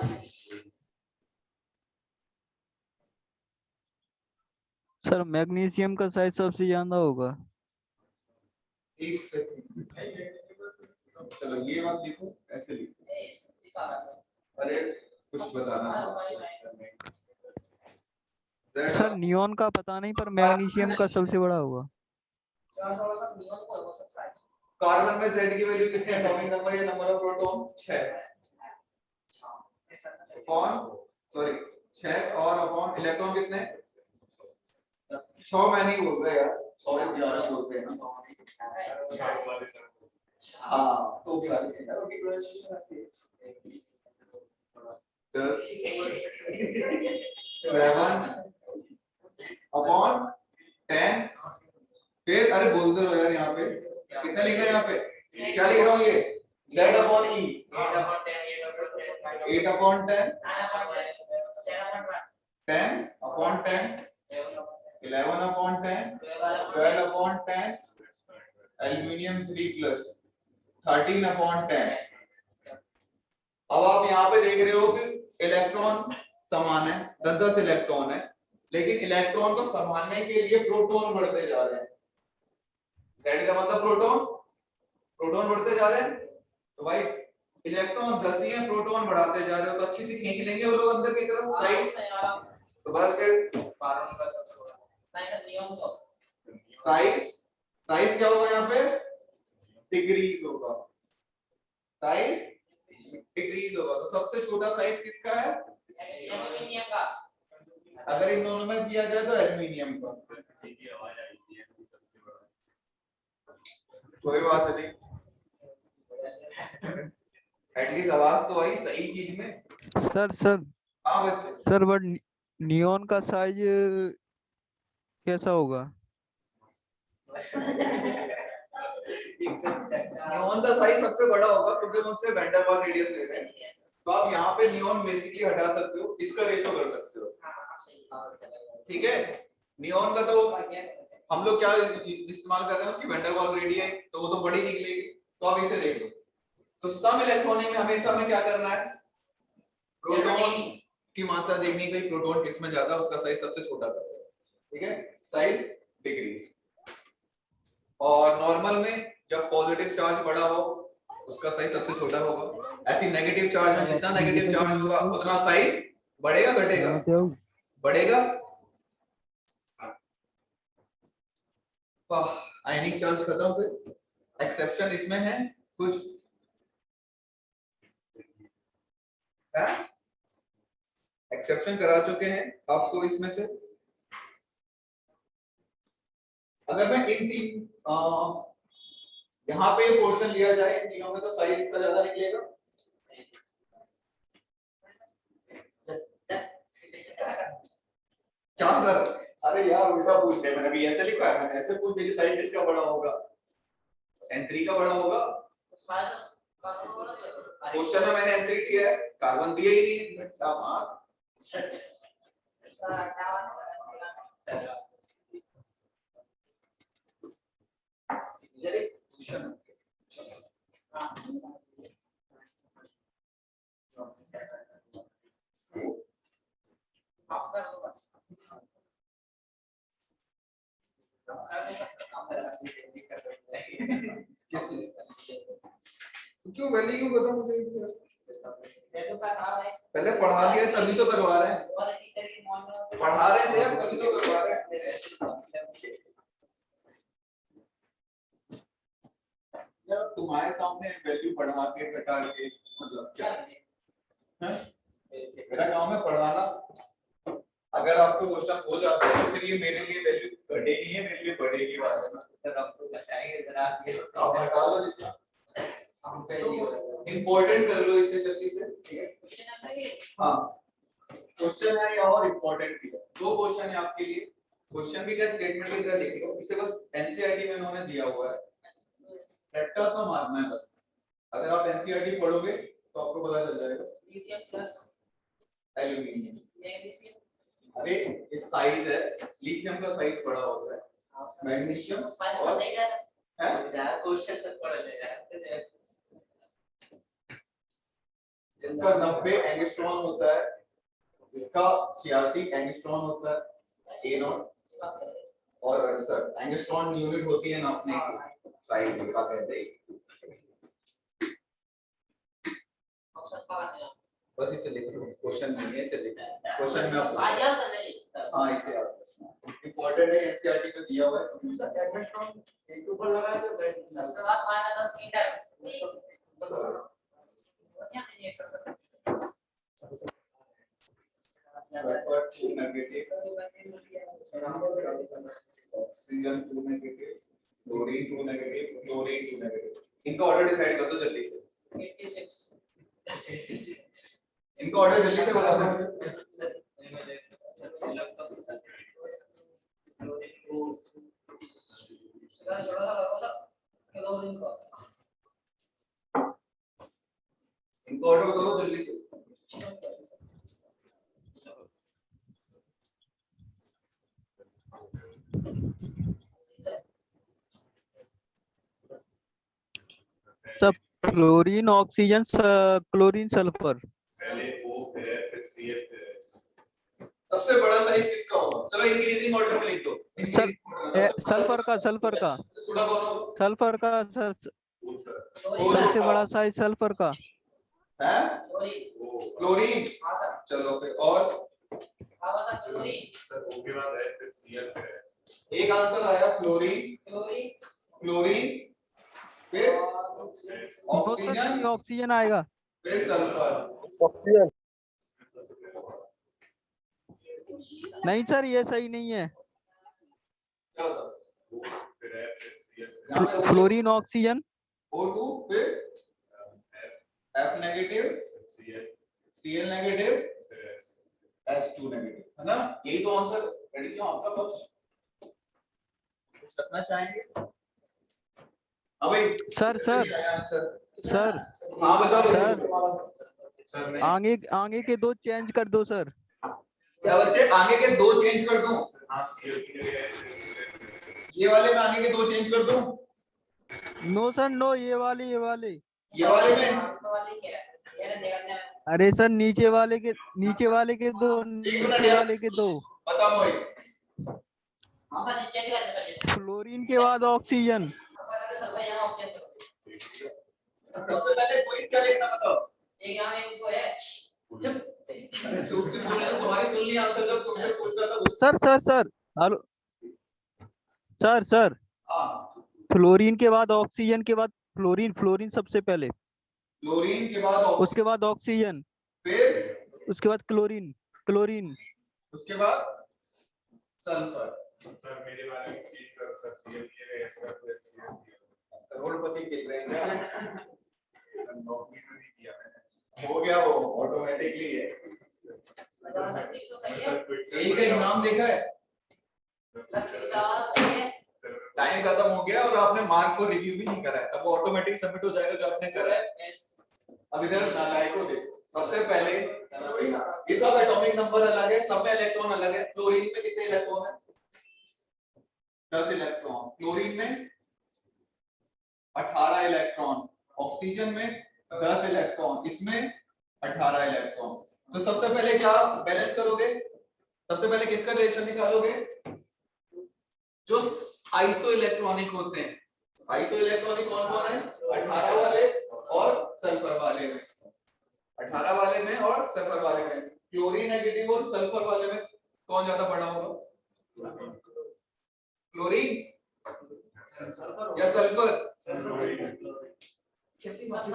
Speaker 2: सर मैग्नीशियम का साइज सबसे ज्यादा होगा।
Speaker 1: चलो ये मत लिखो, ऐसे लिखो। अरे कुछ बताना।
Speaker 2: सर नियॉन का पता नहीं, पर मैग्नीशियम का सबसे बड़ा होगा।
Speaker 1: कार्बन में Z की वैल्यू कितनी है? एटॉमिक नंबर या number of proton? 6 upon, sorry 6 और अपॉन इलेक्ट्रॉन कितने? 6 मैं नहीं बोल रहा यार, 100 11 बोलते हैं ना। हाँ तो भी आ गया यार, उनकी प्रोनाउंसिएशन ऐसी है। 10 7/10 फिर अरे बोल दो यार यहाँ पे कितना लिखना है यहाँ पे, क्या लिख रहा हूँ ये Z/E 8/10 10/10 11/10 12/10 एल्यूमिनियम 3+ 13/10। अब आप यहाँ पे देख रहे हो कि इलेक्ट्रॉन समान है, 10-10 इलेक्ट्रॉन है, लेकिन इलेक्ट्रॉन को संभालने के लिए प्रोटॉन बढ़ते जा रहे हैं। Z का मतलब प्रोटॉन, प्रोटॉन बढ़ते जा रहे हैं, तो भाई इलेक्ट्रॉन 10 ही है, प्रोटॉन बढ़ाते जा रहे हो, तो अच्छी सी खींच लेंगे वो लोग अंदर की तरफ, सही। तो बस फिर साइज, साइज क्या होगा यहाँ पे, डिग्रीज होगा, साइज डिग्रीज होगा। तो सबसे छोटा साइज किसका है,
Speaker 4: एल्यूमिनियम का।
Speaker 1: अगर इन दोनों में किया जाए तो एल्यूमिनियम का। कोई बात नहीं, एटलीस्ट आवाज तो आई सही चीज में।
Speaker 2: सर
Speaker 1: हाँ बच्चे,
Speaker 2: सर बट नियॉन का साइज कैसा होगा?
Speaker 1: नियॉन का साइज सबसे बड़ा होगा क्योंकि हम उससे वैन डेर वाल्स रेडियस ले रहे हैं। तो आप यहाँ पे नियॉन बेसिकली हटा सकते हो, इसका रेशो कर सकते हो, ठीक है। नियॉन का तो हम लोग क्या इस्तेमाल कर रहे हैं, उसकी वैन डेर वाल्स रेडियस, तो वो तो बड़ी निकलेगी। तो आप इसे देख लो, तो सम इलेक्ट्रॉनिक में हमेशा हमें क्या करना है, प्रोटॉन की मात्रा देखनी है, प्रोटॉन किसमें ज्यादा, उसका साइज सबसे छोटा कर दो, ठीक है, साइज डिग्रीज। और नॉर्मल में जब पॉजिटिव चार्ज बड़ा हो उसका साइज सबसे छोटा होगा, ऐसी नेगेटिव चार्ज में जितना नेगेटिव चार्ज होगा उतना साइज बढ़ेगा घटेगा, बढ़ेगा। आयनिक चार्ज खत्म, फिर एक्सेप्शन इसमें है कुछ है? एक्सेप्शन करा चुके हैं आपको इसमें से। अगर मैं इन तीन यहाँ पे पोर्शन लिया जाए इन तीनों में, तो साइज इसका ज्यादा निकलेगा। क्या सर, अरे यार उल्टा पूछ रहे, मैंने अभी ऐसे लिखा है, मैंने ऐसे पूछ दिया साइज किसका बड़ा होगा, N3 का बड़ा होगा। क्वेश्चन में मैंने N3 दिया है, कार्बन दिया ही नहीं। क्यों वैल्यू क्यों बताऊं मुझे, पहले पढ़ा लिया तभी तो करवा रहे हैं, पढ़ा रहे थे तभी तो करवा रहे हैं। यार तुम्हारे सामने वैल्यू बढ़ा के घटा के मतलब क्या है, मेरा काम है पढ़ाना। अगर आपको क्वेश्चन हो जाता है तो फिर ये मेरे लिए वैल्यू घटेगी है, मेरे लिए बढ़ेगी बात है ना।
Speaker 4: सर आपको बताएंगे जरा
Speaker 1: आप हटा लो जितना इम्पोर्टेंट कर लो इसे जल्दी से, ठीक है।
Speaker 4: क्वेश्चन ऐसा है,
Speaker 1: हाँ क्वेश्चन है या और इम्पोर्टेंट भी है, दो क्वेश्चन है आपके लिए। क्वेश्चन भी क्या स्टेटमेंट की तरह लिख लो, इसे बस एनसीईआरटी में उन्होंने दिया हुआ है, रट्टा सा मारना है बस। अगर आप एनसीईआरटी पढ़ोगे तो आपको पता चल जाएगा।
Speaker 4: लिथियम प्लस
Speaker 1: एल्यूमिनियम,
Speaker 4: मैग्नीशियम,
Speaker 1: अरे ये साइज है, लिथियम का साइज बड़ा होता है, मैग्नीशियम और है
Speaker 4: यार क्वेश्चन तक पढ़ ले यार।
Speaker 1: इसका 90 एंगस्ट्रॉम होता है, इसका 86 एंगस्ट्रॉम होता है, A0 और 68 एंगस्ट्रॉम यूनिट होती है नापने की, साइज लिखा कहते हैं। बस इसे लिख लो, क्वेश्चन नहीं है, इसे लिख लो, क्वेश्चन में आप हां इसे आप इंपॉर्टेंट है, एनसीईआरटी में दिया हुआ है। एंगस्ट्रॉम एक ऊपर लगा दो, 10 का -10 metre negative, oxygen 2 negative, chlorine 2 negative, chlorine 2 negative. इनका ऑर्डर डिसाइड कर दो जल्दी से,
Speaker 4: 86
Speaker 1: इनका ऑर्डर जल्दी से बता दो। इनको ऑर्डर बता दो जल्दी से।
Speaker 2: सब क्लोरीन ऑक्सीजन क्लोरीन सल्फर।
Speaker 3: पहले O फिर F फिर Cl फिर S।
Speaker 1: सबसे बड़ा साइज किसका होगा? चलो इंक्रीजिंग ऑर्डर में लिख दो।
Speaker 2: सर सल्फर का
Speaker 1: थोड़ा बोलो।
Speaker 2: सल्फर का
Speaker 3: O सर
Speaker 2: सबसे बड़ा साइज सल्फर का
Speaker 1: है
Speaker 3: O
Speaker 1: फ्लोरीन।
Speaker 4: हाँ सर,
Speaker 1: चलो फिर और
Speaker 4: हाँ सर, क्लोरीन,
Speaker 3: सर O के बाद F फिर Cl फिर S।
Speaker 1: एक आंसर आया फ्लोरीन,
Speaker 4: क्लोरीन
Speaker 1: क्लोरीन फिर
Speaker 3: S।
Speaker 1: ऑक्सीजन
Speaker 2: ऑक्सीजन आएगा।
Speaker 1: फिर सल्फर।
Speaker 2: नहीं सर ये सही नहीं है।
Speaker 1: क्या होता?
Speaker 3: O फिर F फिर Cl फिर
Speaker 1: यहाँ पे
Speaker 2: फ्लोरीन ऑक्सीजन
Speaker 1: O2 फिर
Speaker 3: F
Speaker 1: F नेगेटिव,
Speaker 3: फिर Cl
Speaker 1: Cl नेगेटिव,
Speaker 3: फिर S।
Speaker 1: S2 नेगेटिव, है ना? यही तो आंसर रेडी क्यों आपका पक्ष कुछ रखना चाहेंगे? हाँ भाई
Speaker 2: सर सर
Speaker 1: हाँ बताओ
Speaker 2: सर
Speaker 3: सर नहीं
Speaker 2: आगे के दो चेंज कर दो सर।
Speaker 1: क्या बच्चे आगे के दो चेंज कर दूं?
Speaker 3: हाँ Cl की जगह S फिर Cl फिर S।
Speaker 1: ये वाले में आगे के दो चेंज कर दूं?
Speaker 2: नो सर नो ये वाले
Speaker 1: ये वाले में
Speaker 4: वाली क्या है? ये देखना है।
Speaker 2: अरे सर नीचे वाले के दो नीचे वाले के दो।
Speaker 1: बताओ भाई।
Speaker 4: हाँ सर, चेंज कर दे सर।
Speaker 2: फ्लोरीन के बाद ऑक्सीजन।
Speaker 4: सर भाई यहाँ ऑप्शन
Speaker 1: सबसे पहले कोई क्या लिखना बताओ?
Speaker 4: एक यहाँ एक को है। चुप।
Speaker 1: अरे जो उसकी सुन ले तुम्हारी सुन ली आंसर जब तुमसे पूछ रहा था उस
Speaker 2: सर हेलो सर
Speaker 1: हाँ
Speaker 2: फ्लोरीन के बाद ऑक्सीजन के बाद फ्लोरीन सबसे पहले,
Speaker 1: क्लोरीन के बाद
Speaker 2: उसके बाद ऑक्सीजन,
Speaker 1: फिर
Speaker 2: उसके बाद क्लोरीन
Speaker 1: उसके बाद सल्फर।
Speaker 3: सर मेरे वाले में चेंज करो सर Cl की जगह S सर फिर Cl Cl।
Speaker 1: करोड़पति खेल रहे हैं क्या?
Speaker 3: नौकरी में नहीं किया मैंने।
Speaker 1: हो गया वो ऑटोमेटिकली है।
Speaker 4: सर 300 सही है।
Speaker 1: एक एग्जाम देखा है,
Speaker 4: सर 300 सही है।
Speaker 1: टाइम खत्म हो गया और आपने मार्क फॉर रिव्यू भी नहीं करा है, तब वो ऑटोमेटिक सबमिट हो जाएगा जो आपने करा है। अब इधर नालायक को देखो, सबसे पहले ये सब एटॉमिक नंबर अलग है, सब में इलेक्ट्रॉन अलग है। क्लोरीन में कितने इलेक्ट्रॉन है? 10 इलेक्ट्रॉन। क्लोरीन में 18 इलेक्ट्रॉन, ऑक्सीजन में 10 इलेक्ट्रॉन, इसमें 18 इलेक्ट्रॉन। तो सबसे पहले क्या बैलेंस करोगे? सबसे पहले किसका रिलेशन निकालोगे? जो आइसो इलेक्ट्रॉनिक होते हैं। आइसो इलेक्ट्रॉनिक कौन कौन है? 18 वाले और सल्फर वाले में। 18 वाले में और सल्फर वाले में। क्लोरीन नेगेटिव और सल्फर वाले में कौन ज्यादा बड़ा होगा? क्लोरीन या सल्फर? कैसी बात है?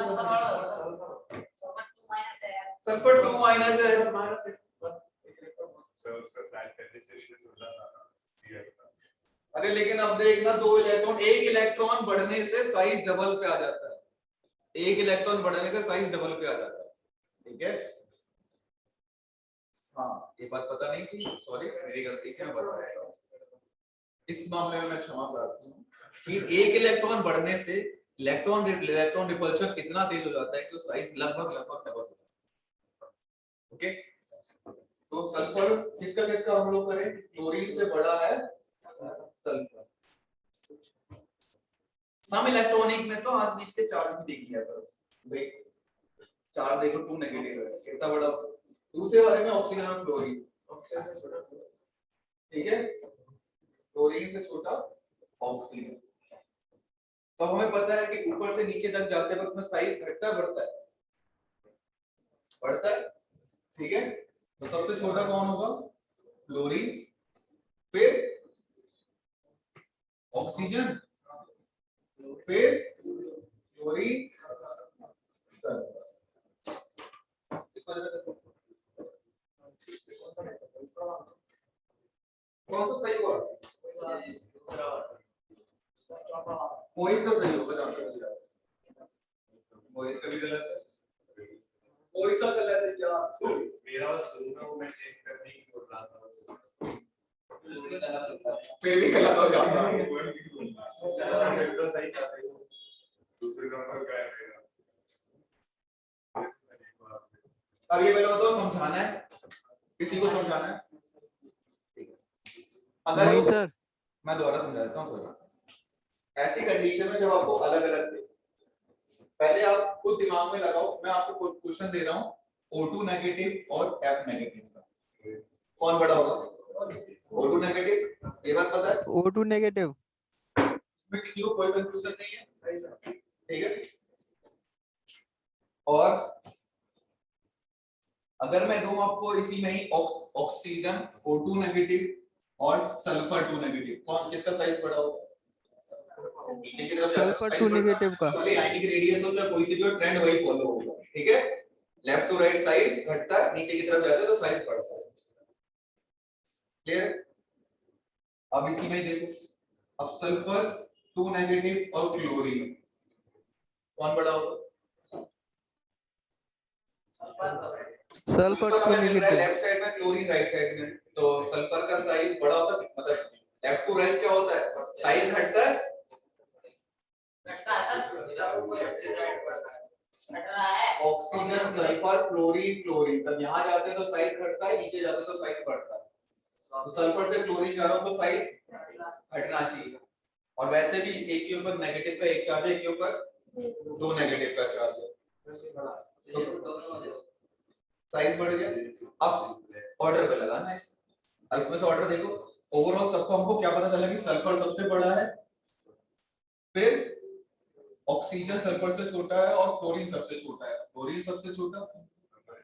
Speaker 1: सल्फर 2 माइनस है।
Speaker 3: सर उसका साइड पहले से ही छोटा था Cl का।
Speaker 1: अरे लेकिन अब देखना, 2 इलेक्ट्रॉन, एक इलेक्ट्रॉन बढ़ने से साइज डबल पे आ जाता है। एक इलेक्ट्रॉन बढ़ने से साइज डबल पे आ जाता है, ठीक है? हाँ ये बात पता नहीं थी, सॉरी मेरी गलती से मैं बता रहा हूँ। इस मामले में मैं क्षमा प्रार्थी हूँ कि एक इलेक्ट्रॉन बढ़ने से इलेक्ट्रॉन रिपल्शन इतना तेज हो जाता है कि वो साइज लगभग डबल हो जाता है। ओके, तो सल्फर किसका हम लोग करें? क्लोरीन से बड़ा है सल्फर। सम इलेक्ट्रॉनिक में तो आज बीच के चार्ज भी देख लिया करो भाई, चार्ज देखो 2 नेगेटिव है, कितना बड़ा। दूसरे वाले में ऑक्सीजन और फ्लोरीन, ऑक्सीजन से छोटा, ठीक है? क्लोरीन से छोटा ऑक्सीजन। तो हमें पता है कि ऊपर से नीचे तक जाते वक्त में साइज घटता है बढ़ता है? बढ़ता है, ठीक है? तो सबसे छोटा कौन होगा? क्लोरीन, फिर ऑक्सीजन, फिर क्लोरीन, कौन सा सही हुआ? कोई तो सही होगा। वेक्टर भी गलत है, कोई सा गलत है क्या?
Speaker 3: मेरा बस शुरू में वो मैं चेक करने की बोल रहा था
Speaker 1: फिर भी गलत हो जाता है।
Speaker 3: फिर तो सही था दूसरे नंबर का है मेरा।
Speaker 1: अब ये मेरे को तो समझाना है, किसी को समझाना है? अगर
Speaker 2: नहीं
Speaker 1: वो-
Speaker 2: सर।
Speaker 1: मैं दोबारा समझा देता हूँ थोड़ा। ऐसी कंडीशन में जब आपको अलग अलग दे, पहले आप खुद दिमाग में लगाओ, मैं आपको क्वेश्चन दे रहा हूँ O2 नेगेटिव और F नेगेटिव का कौन बड़ा होगा? O2 नेगेटिव, ये बात पता है?
Speaker 2: O2 negative.
Speaker 1: इसमें किसी को कोई कंफ्यूजन नहीं है, ठीक है? और अगर मैं दूं आपको इसी में ही ऑक्सीजन O2 नेगेटिव और सल्फर 2 नेगेटिव, कौन किसका साइज बड़ा होगा? नीचे की तरफ जाता है
Speaker 2: सल्फर
Speaker 1: साइज
Speaker 2: 2
Speaker 1: बढ़ता है।
Speaker 2: नेगेटिव का।
Speaker 1: खाली आयनिक रेडियस हो चाहे कोई सी भी हो, ट्रेंड वही फॉलो होगा, ठीक है? लेफ्ट टू राइट साइज घटता है, नीचे की तरफ जाता है तो साइज बढ़ता है। क्लियर? अब इसी में ही देखो, अब सल्फर 2 नेगेटिव और क्लोरीन कौन बड़ा होगा?
Speaker 2: सल्फर 2
Speaker 1: हमें मिल रहा है
Speaker 2: नेगेटिव।
Speaker 1: लेफ्ट साइड में, क्लोरीन राइट साइड में, तो सल्फर का साइज बड़ा होता है, मतलब लेफ्ट टू राइट क्या होता है? साइज घटता है, ऑक्सीजन सल्फर क्लोरीन क्लोरीन, तब यहाँ जाते हैं तो साइज घटता है, नीचे जाते हैं तो साइज बढ़ता है। तो सल्फर से क्लोरीन जा रहा हूं तो साइज घटना चाहिए। और वैसे भी एक के ऊपर नेगेटिव का एक चार्ज है, एक के ऊपर 2 नेगेटिव का चार्ज है, तो साइज बढ़ गया। अब ऑर्डर पे लगाना है। अब इसमें से ऑर्डर देखो, ओवरऑल सबको हमको क्या पता चला कि सल्फर सबसे बड़ा है, फिर ऑक्सीजन सल्फर से छोटा है और फ्लोरीन सबसे छोटा है, फ्लोरीन सबसे छोटा,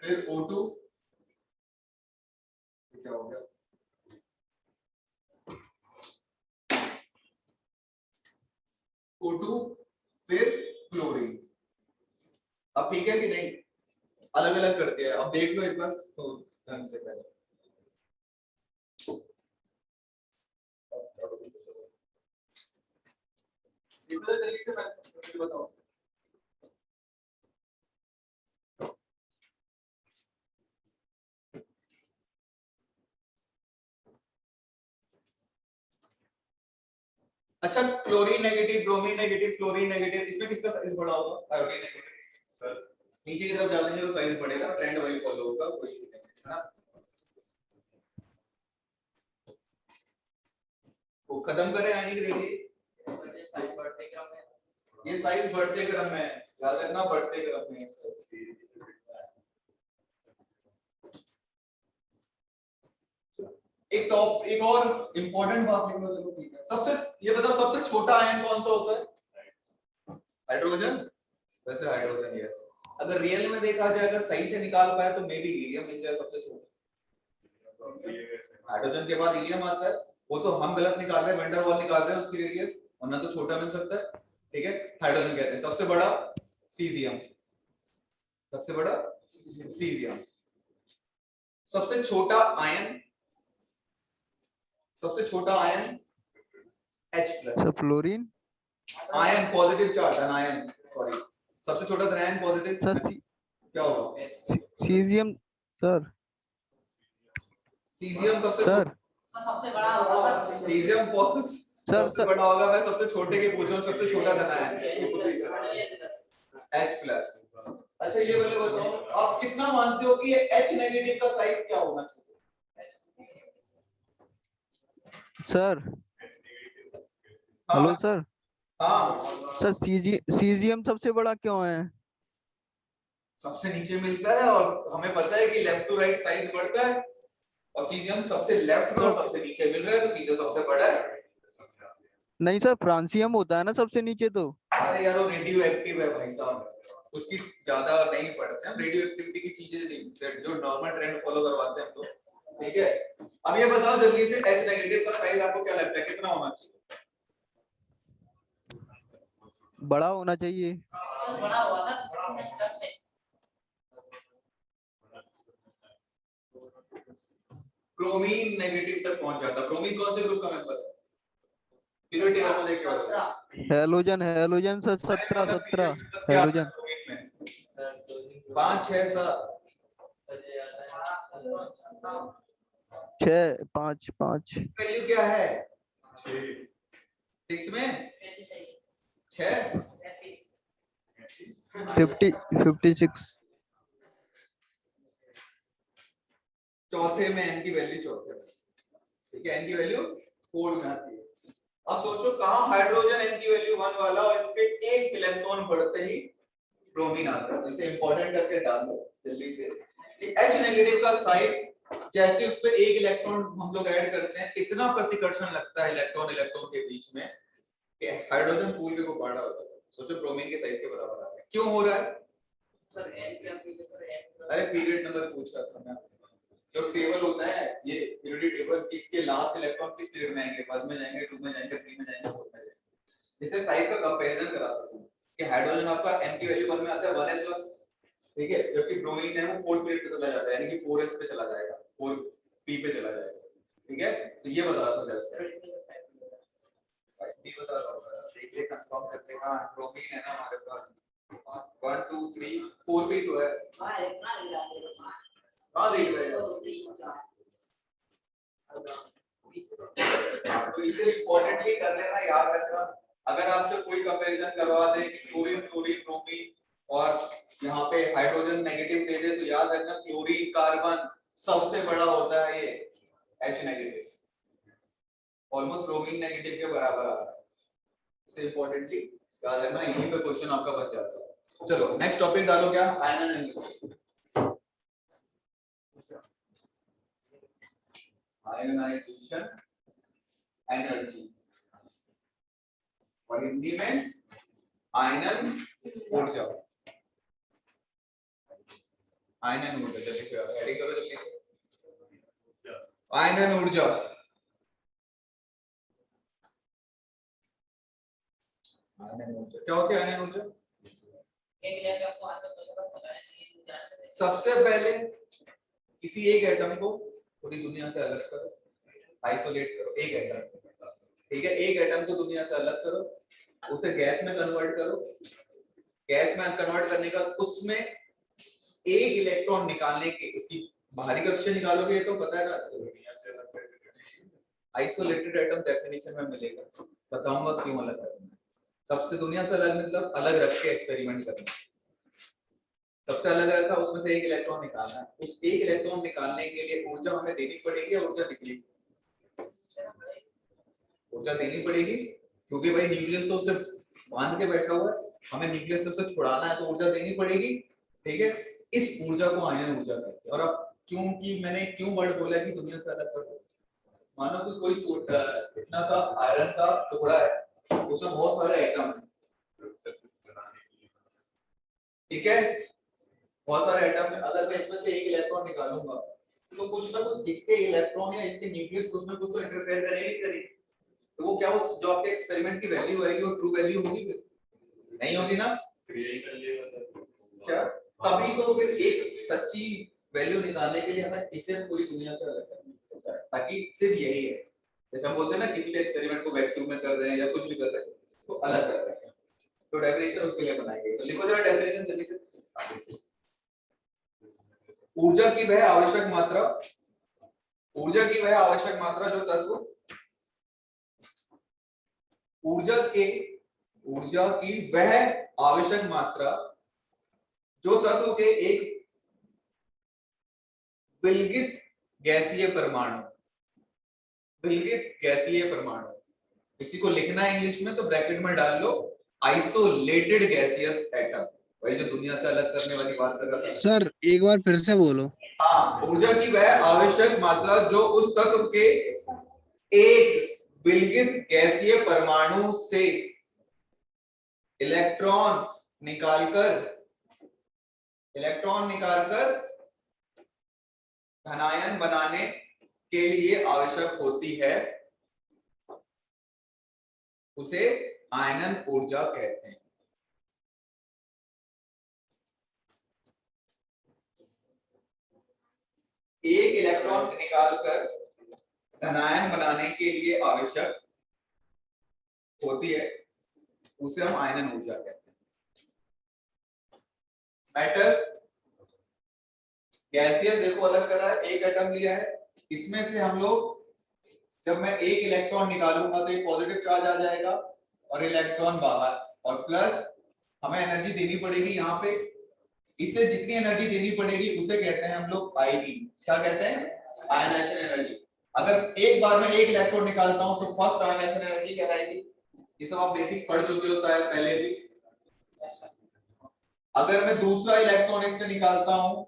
Speaker 1: फिर O2 क्या हो गया, O2 फिर क्लोरीन। अब ठीक है कि नहीं? अलग अलग कर दिया है, अब देख लो एक बार तो ढंग से पहले। इस तरीके से मैं बताओ, अच्छा chlorine negative, bromine negative, fluorine negative, इसमें किसका साइज बड़ा होगा? Iodine negative. सर नीचे की तरफ जाते हैं तो साइज बढ़ेगा, ट्रेंड वही फॉलो होगा, कोई इशू नहीं है ना। वो खत्म करें आयनिक रेडियस, ये साइज बढ़ते क्रम में है, याद रखना बढ़ते क्रम में। एक और इंपॉर्टेंट बात लिख लो, चलो ठीक है। सबसे ये बताओ सबसे छोटा आयन कौन सा होता है? हाइड्रोजन। वैसे हाइड्रोजन यस, अगर रियल में देखा जाए, अगर सही से निकाल पाए तो मे बी हीलियम मिल जाए सबसे छोटा। हाइड्रोजन के बाद हीलियम आता है, वो तो हम गलत निकाल रहे हैं, वैन डर वाल निकाल रहे हैं उसकी रेडियस, वरना तो छोटा मिल सकता है, ठीक है? हाइड्रोजन कहते हैं। सबसे बड़ा सीजियम, सबसे बड़ा सीजियम। सबसे छोटा आयन, सबसे छोटा ion H+।
Speaker 2: Sir fluorine.
Speaker 1: Ion positive charge, ion sorry, सबसे छोटा आयन पॉजिटिव
Speaker 2: सर
Speaker 1: क्या होगा?
Speaker 2: सीजियम। सर
Speaker 1: सीजियम
Speaker 2: सर
Speaker 4: सबसे बड़ा होगा
Speaker 1: सीजियम सबसे बड़ा होगा। मैं सबसे छोटे के पूछ रहा हूं, सबसे छोटा आयन H+। अच्छा ये वाले बताओ, आप कितना मानते हो कि ये H नेगेटिव का साइज क्या होना चाहिए?
Speaker 2: Sir hello sir.
Speaker 1: हाँ
Speaker 2: सर सीजियम सबसे बड़ा क्यों है?
Speaker 1: सबसे नीचे मिलता है और हमें पता है कि लेफ्ट टू राइट साइज बढ़ता है, और सीजियम सबसे लेफ्ट में और सबसे नीचे मिल रहा है, तो सीजियम सबसे बड़ा है।
Speaker 2: नहीं सर, फ्रांसियम होता है ना सबसे नीचे तो।
Speaker 1: अरे यार वो रेडियो एक्टिव है भाई साहब, उसकी ज्यादा नहीं पढ़ते हैं रेडियो एक्टिविटी की चीजें, नहीं जो नॉर्मल ट्रेंड फॉलो करवाते हैं हम लोग, ठीक है? अब ये बताओ जल्दी से, H नेगेटिव का साइज आपको क्या लगता है कितना होना चाहिए?
Speaker 2: बड़ा होना चाहिए।
Speaker 4: बड़ा हुआ था से।
Speaker 1: ब्रोमीन नेगेटिव तक पहुंच जाता। ब्रोमीन कौन से ग्रुप का मेंबर है? पीरियड टेबल में देख के बताओ।
Speaker 2: Halogen. Halogen sir 17 halogen.
Speaker 1: Bromine में 5 6 7
Speaker 2: 6 5 5
Speaker 1: वैल्यू क्या है
Speaker 3: 6
Speaker 1: 6 में 6
Speaker 2: 50 56
Speaker 1: चौथे में n की वैल्यू चौथे में, ठीक है, n की वैल्यू 4 में आती है। अब सोचो कहां हाइड्रोजन n की वैल्यू 1 वाला और इस पे एक इलेक्ट्रॉन बढ़ते ही ब्रोमीन आता है, तो इसे इंपॉर्टेंट करके डाल दो जल्दी से कि H नेगेटिव का साइज जैसे उस पे एक इलेक्ट्रॉन हम लोग ऐड करते हैं इतना प्रतिकर्षण लगता है इलेक्ट्रॉन इलेक्ट्रॉन के बीच में कि हाइड्रोजन फूल के को बड़ा हो जाता है। सोचो ब्रोमीन के साइज के बराबर आ रहा है, क्यों हो रहा है?
Speaker 4: सर n क्या पूछे सर n
Speaker 1: अरे पीरियड नंबर पूछ रहा था मैं, जो टेबल होता है ये पीरियोडिक टेबल, किसके लास्ट इलेक्ट्रॉन किस पीरियड में आएंगे, 1 में जाएंगे, 2 में जाएंगे, 3 में जाएंगे, 4 में जाएंगे, इससे साइज का कंपैरिजन करा सकते हैं कि हाइड्रोजन आपका n की वैल्यू 1 में आता है 1s1, ठीक है, जबकि ब्रोमीन है वो 4 पीरियड पे चला जाता है, यानी कि 4s पे चला जाएगा, 4p पे चला जाएगा, ठीक है, तो ये बता रहा था जस्ट भी बता रहा हूं, देखिए कंफर्म करते हैं। हां ब्रोमीन है ना हमारे पास 1 2 3 4 पे तो है,
Speaker 4: हां इतना ही डाल दे
Speaker 1: कहां देख रहे हैं? तो इसे इंपॉर्टेंटली कर लेना, याद रखना, अगर आपसे कोई कंपैरिजन करवा दे कि क्लोरीन फ्लोरीन ब्रोमीन और यहाँ पे हाइड्रोजन नेगेटिव दे दे तो याद रखना क्लोरीन कार्बन सबसे बड़ा होता है ये H negative, almost bromine negative के बराबर आ रहा है, इसे इंपॉर्टेंटली याद रखना, यहीं पे क्वेश्चन आपका बन जाता है। चलो नेक्स्ट टॉपिक डालो, क्या आयनाइजेशन एनर्जी, और हिंदी में आयनन ऊर्जा, आयनन ऊर्जा, जल्दी से हेडिंग करो जल्दी से, आयनन ऊर्जा, आयनन ऊर्जा क्या होती है? आयनन ऊर्जा
Speaker 4: एक लेके आपको हाथ में पता है ये जानते हैं
Speaker 1: सबसे पहले किसी एक एटम को पूरी दुनिया से अलग करो, आइसोलेट करो, एक एटम, ठीक है, एक एटम को दुनिया से अलग करो, उसे गैस में कन्वर्ट करो, गैस में कन्वर्ट करने का उसमें एक इलेक्ट्रॉन निकालने के उसकी बाहरी कक्षा निकालोगे, ये तो पता है ना, आइसोलेटेड एटम डेफिनेशन में मिलेगा, बताऊंगा क्यों अलग करना है। सबसे दुनिया से अलग मतलब अलग रख के एक्सपेरिमेंट करना, सबसे अलग रखा उसमें से एक इलेक्ट्रॉन निकालना है, उस एक इलेक्ट्रॉन निकालने के लिए ऊर्जा हमें देनी पड़ेगी, ऊर्जा निकलेगी, ऊर्जा देनी पड़ेगी क्योंकि भाई न्यूक्लियस तो उसे बांध के बैठा हुआ है, हमें न्यूक्लियस से उसे छुड़ाना है तो ऊर्जा देनी पड़ेगी, ठीक है, इस ऊर्जा को आयनन ऊर्जा कहते हैं। और अब क्योंकि मैंने क्यों वर्ड बोला है कि दुनिया से अलग कर दो, मानो कि कोई इतना सा आयरन का टुकड़ा है, उसमें बहुत सारे एटम है, ठीक है, बहुत सारे एटम है, अगर मैं इसमें से एक इलेक्ट्रॉन निकालूंगा तो कुछ ना कुछ इसके इलेक्ट्रॉन या इसके न्यूक्लियस कुछ ना कुछ तो इंटरफेयर करेगी, तो वो क्या उस जो आपके एक्सपेरिमेंट की वैल्यू आएगी वो ट्रू वैल्यू होगी? नहीं होगी ना, क्या तभी तो फिर एक सच्ची वैल्यू निकालने के लिए हमें इसे पूरी दुनिया से अलग करना होता है, ताकि सिर्फ यही है, जैसे हम बोलते हैं ना किसी भी एक्सपेरिमेंट को वैक्यूम में कर रहे हैं या कुछ भी कर रहे हैं तो अलग कर रहे हैं, तो डेफिनेशन उसके लिए बनाएंगे, तो लिखो जरा डेफिनेशन जल्दी से। ऊर्जा की वह आवश्यक मात्रा, ऊर्जा की वह आवश्यक मात्रा जो तत्व ऊर्जा की वह आवश्यक मात्रा जो तत्व के एक विलगित गैसीय परमाणु, विलगित गैसीय परमाणु, इसी को लिखना है इंग्लिश में तो ब्रैकेट में डाल लो आइसोलेटेड गैसियस एटम, वही जो दुनिया से अलग करने वाली बात कर रहा था।
Speaker 2: सर एक बार फिर से बोलो।
Speaker 1: हाँ, ऊर्जा की वह आवश्यक मात्रा जो उस तत्व के एक विलगित गैसीय परमाणु से इलेक्ट्रॉन निकालकर धनायन बनाने के लिए आवश्यक होती है, उसे आयनन ऊर्जा कहते हैं। एक इलेक्ट्रॉन निकालकर धनायन बनाने के लिए आवश्यक होती है, उसे हम आयनन ऊर्जा कहते हैं। मैटर गैसियस देखो अलग कर रहा है, एक एटम लिया है, इसमें से हम लोग जब मैं एक इलेक्ट्रॉन निकालूंगा तो एक पॉजिटिव चार्ज आ जाएगा और इलेक्ट्रॉन बाहर, और प्लस हमें एनर्जी देनी पड़ेगी यहाँ पे, इसे जितनी एनर्जी देनी पड़ेगी उसे कहते हैं हम लोग आईवी। क्या कहते हैं? Ionisation energy. अगर एक बार में एक इलेक्ट्रॉन निकालता हूं तो फर्स्ट आयनाइजेशन एनर्जी कहलाएगी। ये सब आप बेसिक पढ़ चुके हो शायद पहले भी। अगर मैं दूसरा इलेक्ट्रॉन इससे निकालता हूं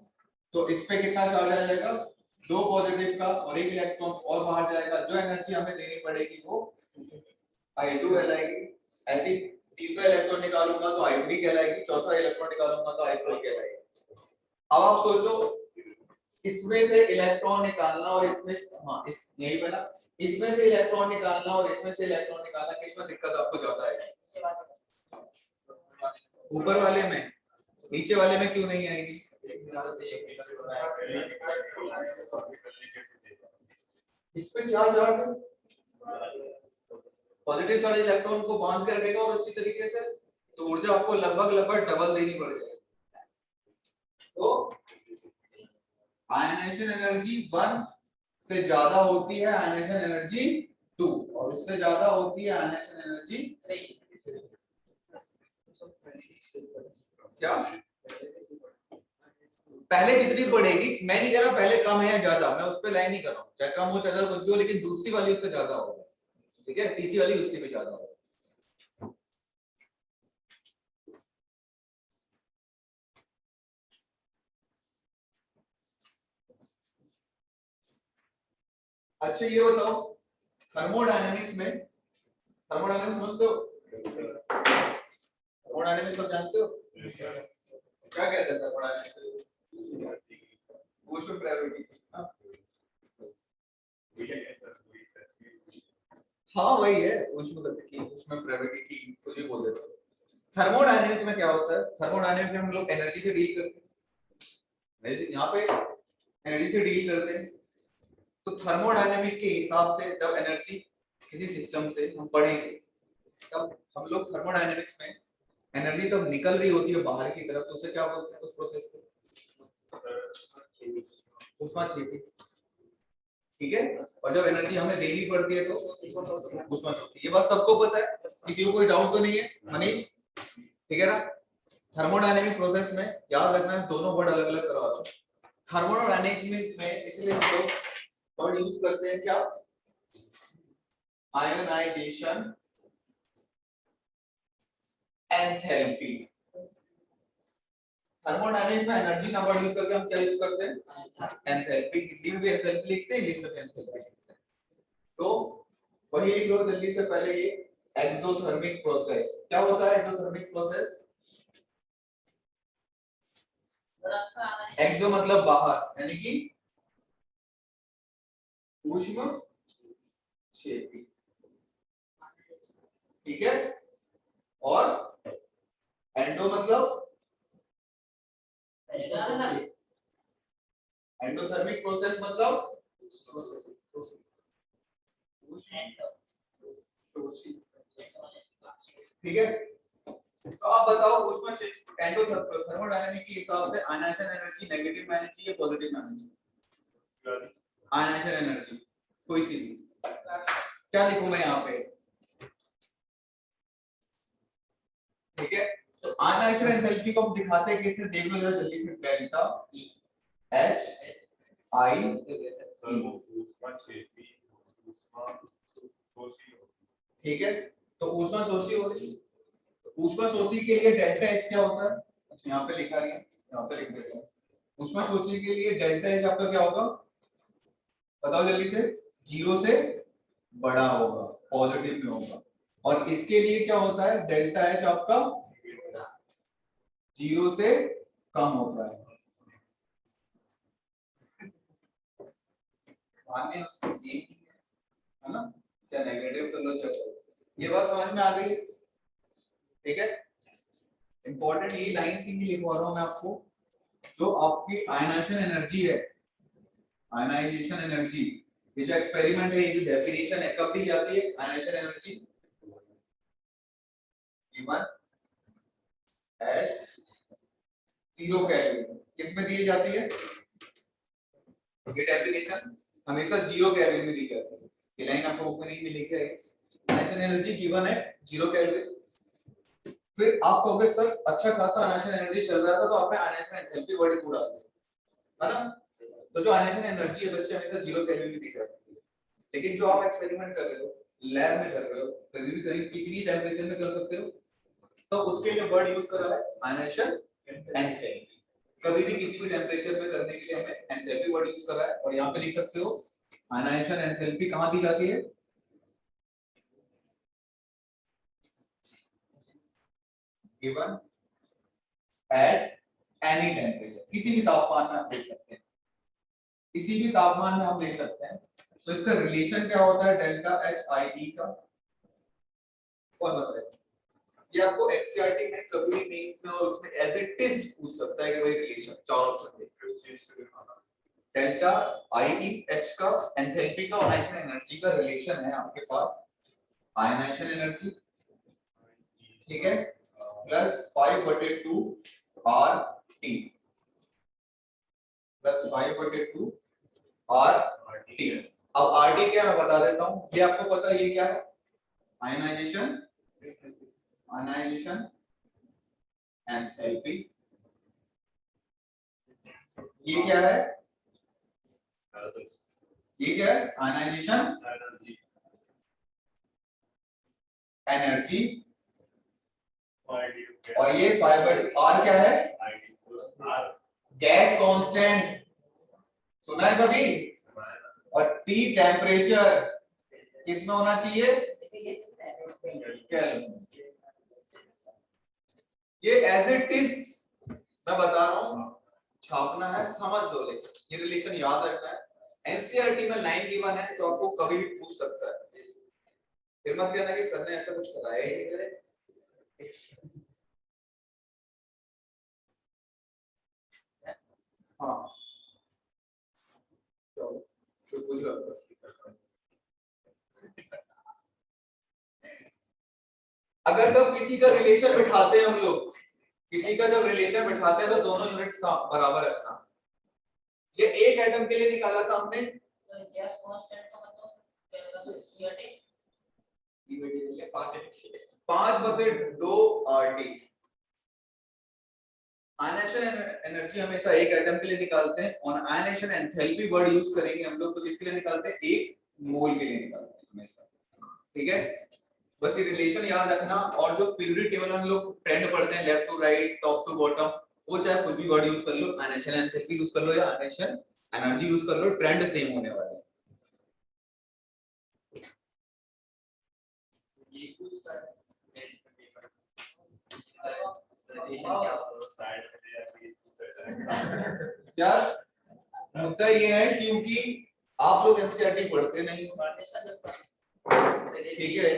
Speaker 1: तो इस पे कितना चार्ज आ जाएगा? 2 पॉजिटिव का और एक इलेक्ट्रॉन और बाहर जाएगा, जो एनर्जी हमें देनी पड़ेगी वो I2 कहलाएगी। ऐसी तीसरा इलेक्ट्रॉन निकालूंगा तो I3 कहलाएगी, चौथा इलेक्ट्रॉन निकालूंगा तो I4 कहलाएगी। अब आप सोचो इसमें से इलेक्ट्रॉन निकालना और इसमें, हाँ इस यही बना, इसमें से इलेक्ट्रॉन निकालना और इसमें से इलेक्ट्रॉन निकालना, किसमें दिक्कत आपको ज्यादा आएगी? ऊपर वाले में, नीचे वाले में क्यों नहीं आएगी? इस पे क्या चार्ज है? पॉजिटिव चार्ज इलेक्ट्रॉन को बांध कर रखेगा और अच्छी तरीके से, तो ऊर्जा आपको लगभग डबल देनी पड़ जाएगी। तो आयनाइजेशन एनर्जी 1 से ज्यादा होती है आयनाइजेशन एनर्जी 2, और उससे ज्यादा होती है आयनाइजेशन एनर्जी 3। क्या पहले जितनी पड़ेगी, मैं नहीं कह रहा पहले कम है या ज्यादा, मैं उस पर लाइन नहीं कर रहा हूं, चाहे कम हो चाहे कुछ भी हो, लेकिन दूसरी वाली उससे ज्यादा होगा, ठीक है, तीसरी वाली उससे भी ज्यादा होगा। अच्छा ये बताओ, थर्मोडायनेमिक्स में, थर्मोडायनेमिक्स समझते हो? थर्मोडायनेमिक्स सब जानते हो? क्या कहते हैं थर्मोडायनेमिक्स? ऊष्मप्रवैगिकी। हाँ वही है, ऊष्मगतिकी, ऊष्मप्रवैगिकी कुछ भी बोल देते हो। थर्मोडायनेमिक्स में क्या होता है? थर्मोडायनेमिक्स में हम लोग एनर्जी से डील करते हैं, यहाँ पे एनर्जी से डील करते हैं। तो थर्मोडायनेमिक के हिसाब से जब एनर्जी किसी सिस्टम से हम पढ़ेंगे, तब हम लोग थर्मोडायनेमिक्स में एनर्जी तब निकल रही होती है बाहर की तरफ, तो उसे क्या बोलते हैं उस प्रोसेस को? ऊष्माक्षेपी, ठीक है। और जब एनर्जी हमें देनी पड़ती है तो ऊष्माक्षेपी। ये बात सबको पता है, किसी को कोई डाउट तो नहीं है मनीष? ठीक है ना? थर्मोडायनेमिक प्रोसेस में याद रखना है, दोनों वर्ड अलग अलग करवा दो। थर्मोडायनेमिक में इसलिए हम लोग वर्ड यूज करते हैं क्या? Ionisation enthalpy. थर्मोडायनेमिक्स में एनर्जी का वर्ड यूज करके हम क्या यूज करते हैं? एंथैल्पी। हिंदी में भी एंथैल्पी लिखते हैं, इंग्लिश में भी एंथैल्पी लिखते हैं। तो वही लिख लो जल्दी से, पहले ये एक्सोथर्मिक प्रोसेस। क्या होता है एक्सोथर्मिक प्रोसेस? एक्सो मतलब बाहर, यानी कि ऊष्मक्षेपी, ठीक है। और एंडो मतलब एंडोथर्मिक प्रोसेस मतलब ठीक है। तो आप बताओ उसमें थर्मोडायनामिक के हिसाब से आयनाइजेशन एनर्जी नेगेटिव में आनी चाहिए, पॉजिटिव में आनी चाहिए? आयनाइजेशन एनर्जी कोई सी भी, क्या लिखूं मैं यहाँ पे? ठीक है। तो आयनाइजेशन एंथैल्पी को हम दिखाते हैं कैसे, देख लो जरा जल्दी से। डेल्टा एच आई, ठीक है। तो ऊष्मा शोषी होगी, ऊष्मा शोषी के लिए डेल्टा एच क्या होता है? अच्छा यहाँ पे लिखा है, यहाँ पे लिख देता हूँ। ऊष्मा शोषी के लिए डेल्टा एच आपका क्या होगा बताओ जल्दी से? 0 से बड़ा होगा, पॉजिटिव में होगा। और इसके लिए क्या होता है? डेल्टा एच आपका 0 से कम होता है। मान्य उसकी सेम है ना, चाहे नेगेटिव कर लो चाहे। ये बात समझ में आ गई? ठीक है। इंपॉर्टेंट ये लाइन ही लिखवा रहा हूं मैं आपको, जो आपकी आयनाइजेशन एनर्जी है, आयनाइजेशन एनर्जी, ये जो एक्सपेरिमेंट है, ये जो डेफिनेशन है, कब दी जाती है ionisation energy? Given at 0 kelvin. किस में दी जाती है? ये टेम्परेचर हमेशा 0 केल्विन में दी जाती है। ये लाइन आपको बुक में नहीं मिलेगी। आयनाइजेशन एनर्जी गिवन है 0 केल्विन। फिर आप कहोगे सर अच्छा खासा आयनाइजेशन एनर्जी चल रहा था तो आपने आयनाइजेशन एंथैल्पी वर्ड पूरा दिया है ना। तो जो आयनाइजेशन एनर्जी है बच्चे हमेशा 0 केल्विन में दी जाती है। लेकिन जो आप एक्सपेरिमेंट कर रहे हो, लैब में कर रहे हो, कभी भी कहीं किसी भी टेंपरेचर में कर सकते हो, तो उसके लिए वर्ड यूज करा है आयनाइजेशन एंथैल्पी। कभी भी किसी भी टेंपरेचर में करने के लिए हमें एंथैल्पी वर्ड यूज करा है। और यहाँ पे लिख सकते हो आयनाइजेशन एंथैल्पी कहाँ दी जाती है, गिवन एट एनी टेंपरेचर, किसी भी तापमान में आप देख सकते हैं, किसी भी तापमान में हम देख सकते हैं। तो इसका रिलेशन क्या होता है डेल्टा एच आई ई का, कौन बताएगा? ये आपको एनसीईआरटी में कभी भी मेंस में और उसमें एज इट इज पूछ सकता है कि भाई रिलेशन, चार ऑप्शन दे किस चीज से दिखाना। डेल्टा आई ई एच का एंथैल्पी का और आयनाइजेशन एनर्जी का रिलेशन है आपके पास आयनाइजेशन एनर्जी, ठीक है, plus 5/2 R T plus 5/2 R T. अब आर टी क्या मैं बता देता हूं, ये आपको पता है ये क्या है, आयनाइजेशन एंथैल्पी। ये क्या है, ये क्या है, आयनाइजेशन एनर्जी। और ये 5/r क्या है, गैस कांस्टेंट, सुना है कभी? और टी टेम्परेचर किसमें होना चाहिए, केल्विन। ये एज इट इज मैं बता रहा हूं, छापना है, समझ लो, लेकिन ये रिलेशन याद रखना है। एनसीईआरटी में लाइन गिवन है तो आपको कभी भी पूछ सकता है, फिर मत कहना कि सर ने ऐसा कुछ बताया ही नहीं करे। हाँ तो पूछ लो। अगर जब किसी का रिलेशन बिठाते हैं हम लोग, किसी का जब रिलेशन बिठाते हैं तो दोनों यूनिट बराबर रखना। ये एक एटम के लिए निकाला था हमने,
Speaker 4: गैस कांस्टेंट का मतलब क्या होगा, सीआरटी
Speaker 1: 5/2 आरटी। आयनाइजेशन एनर्जी हमेशा एक एटम के लिए निकालते हैं और आयनाइजेशन एंथैल्पी वर्ड यूज करेंगे हम लोग तो किसके लिए निकालते हैं, एक मोल के लिए निकालते हैं हमेशा, ठीक है। बस ये रिलेशन याद रखना। और जो पीरियोडिक टेबल हम लोग ट्रेंड पढ़ते हैं, left to right, top to bottom, वो चाहे कुछ भी वर्ड यूज कर लो, आयनाइजेशन एंथैल्पी यूज कर लो या आयनाइजेशन एनर्जी यूज कर लो, ट्रेंड सेम होने वाला है।
Speaker 4: ये कुछ पेज पे पेपर रिलेशन क्या होगा साइड में
Speaker 1: यार मुद्दा ये है क्योंकि आप लोग एनसीईआरटी पढ़ते नहीं, ठीक है।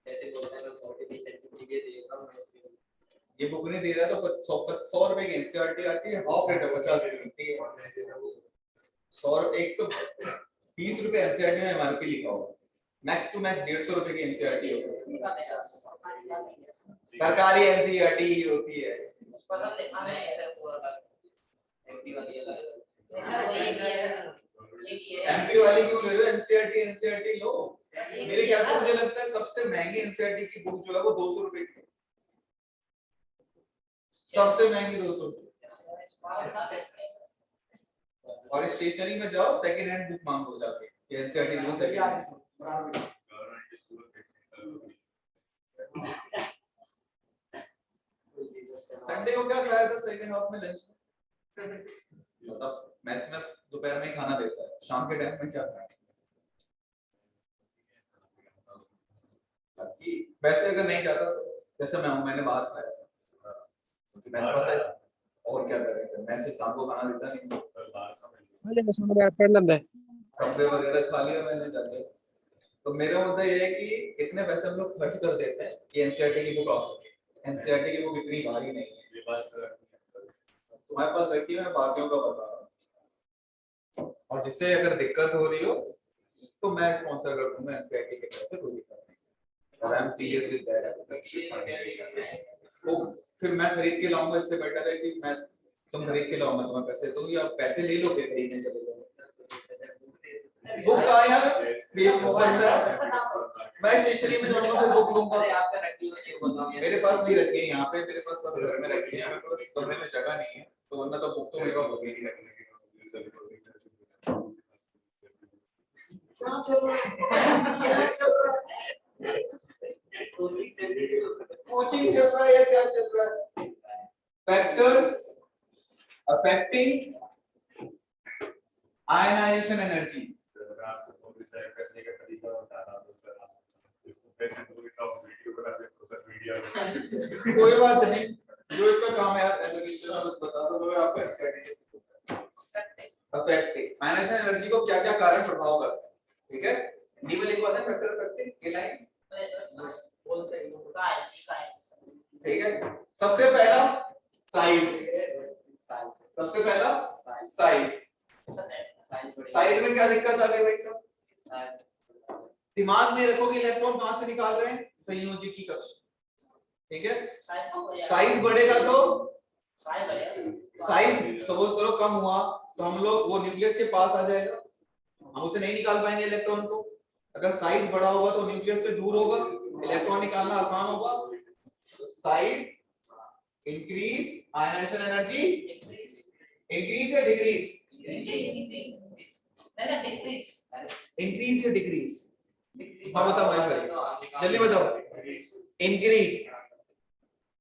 Speaker 4: ऐसे बोलते हैं लोग मोटिवेशन की चीजें देगा मैं इसलिए
Speaker 1: ये बुक नहीं दे रहा तो 100 रुपए की एनसीईआरटी आती है, हाफ रेट है 50 की मिलती है। 120 रुपए एनसीईआरटी में एमआरपी लिखा होगा, मैक्स टू मैक्स 150 रुपए की एनसीईआरटी होगी। सरकारी एनसीईआरटी ही होती है।
Speaker 4: पसंद है हमें ऐसे पूरा एमपी वाली अलग ऐसा वो एक ही है
Speaker 1: एमपी वाली क्यों ले रहे हो, एनसीईआरटी लो। मेरे ख्याल से मुझे लगता है सबसे महंगी एनसीईआरटी की बुक जो है वो 200 रुपए की है, सबसे महंगी 200 रुपए। और स्टेशनरी में जाओ सेकंड हैंड बुक मांगो जाके, एनसीईआरटी लो सेकंड हैंड। संडे को क्या खाया था सेकंड हाफ में लंच में, मतलब मैस में दोपहर में खाना देता है, शाम के टाइम में क्या खाया? वैसे अगर नहीं खाता तो जैसे मैंने बाहर खाया था, क्योंकि मैंने पता है और क्या करेंगे, मैं से शाम को खाना देता नहीं, सबवे वगैरह खा लिया मैंने जाके। तो मेरा मुद्दा ये है कि इतने पैसे हम लोग खर्च कर देते हैं कि एनसीईआरटी की बुक आ सके। एनसीईआरटी की बुक इतनी भारी नहीं है, तुम्हारे पास रखी है, मैं बाकियों का बता रहा हूँ। और जिससे अगर दिक्कत हो रही हो तो मैं स्पॉन्सर कर दूंगा एनसीईआरटी के पैसे, कोई दिक्कत नहीं। और I am serious with that. तो फिर मैं खरीद के लाऊंगा, इससे बेटर है कि मैं तुम खरीद के लाओ, मैं तुम्हें पैसे दूंगी, आप पैसे ले लो, फिर खरीदने चले जाओ। बुक कहाँ है यार? बेवकूफ बंदा है। मैं स्टेशनरी में जाऊंगा फिर बुक लूंगा।
Speaker 4: अरे आपका रखी हुई है, बोलो
Speaker 1: मेरे पास नहीं रखी है यहाँ पे, मेरे पास सब घर में रखी है, मेरे पास कमरे में जगह नहीं है, तो वरना तो बुक तो मेरे पास होगी नहीं रखने की। क्या चल रहा है? क्या चल रहा है? कोचिंग चल रहा है या क्या चल रहा है? Factors affecting ionisation energy.
Speaker 3: आपको डिसाइड करने का तरीका बता रहा हूं सर, आप इसको पैसे दोगे तो आप वीडियो बना दे, सोशल मीडिया
Speaker 1: कोई बात नहीं, जो इसका काम है यार, एज अ टीचर मैं बस बता दूं, अगर आपका स्ट्रेटजी अफेक्टिंग आयनाइजेशन एनर्जी को क्या क्या कारण प्रभाव करते हैं, ठीक है? डी में लिखवा दें फैक्टर अफेक्टिंग ये लाइन, ठीक है? सबसे पहला साइज, सबसे पहला साइज। साइज में क्या दिक्कत आ गई भाई साहब? दिमाग में रखो कि इलेक्ट्रॉन कहां से निकाल रहे हैं? संयोजकी कक्ष, ठीक है? साइज बढ़ेगा तो साइज सपोज करो कम हुआ तो हम लोग वो न्यूक्लियस के पास आ जाएगा, हम उसे नहीं निकाल पाएंगे इलेक्ट्रॉन को। अगर साइज बड़ा होगा तो न्यूक्लियस से दूर होगा, इलेक्ट्रॉन निकालना आसान होगा। Size increase, ionisation energy increase या डिक्रीज? इंक्रीज या डिक्रीज? हाँ बताओ महेश्वरी, जल्दी बताओ। इंक्रीज,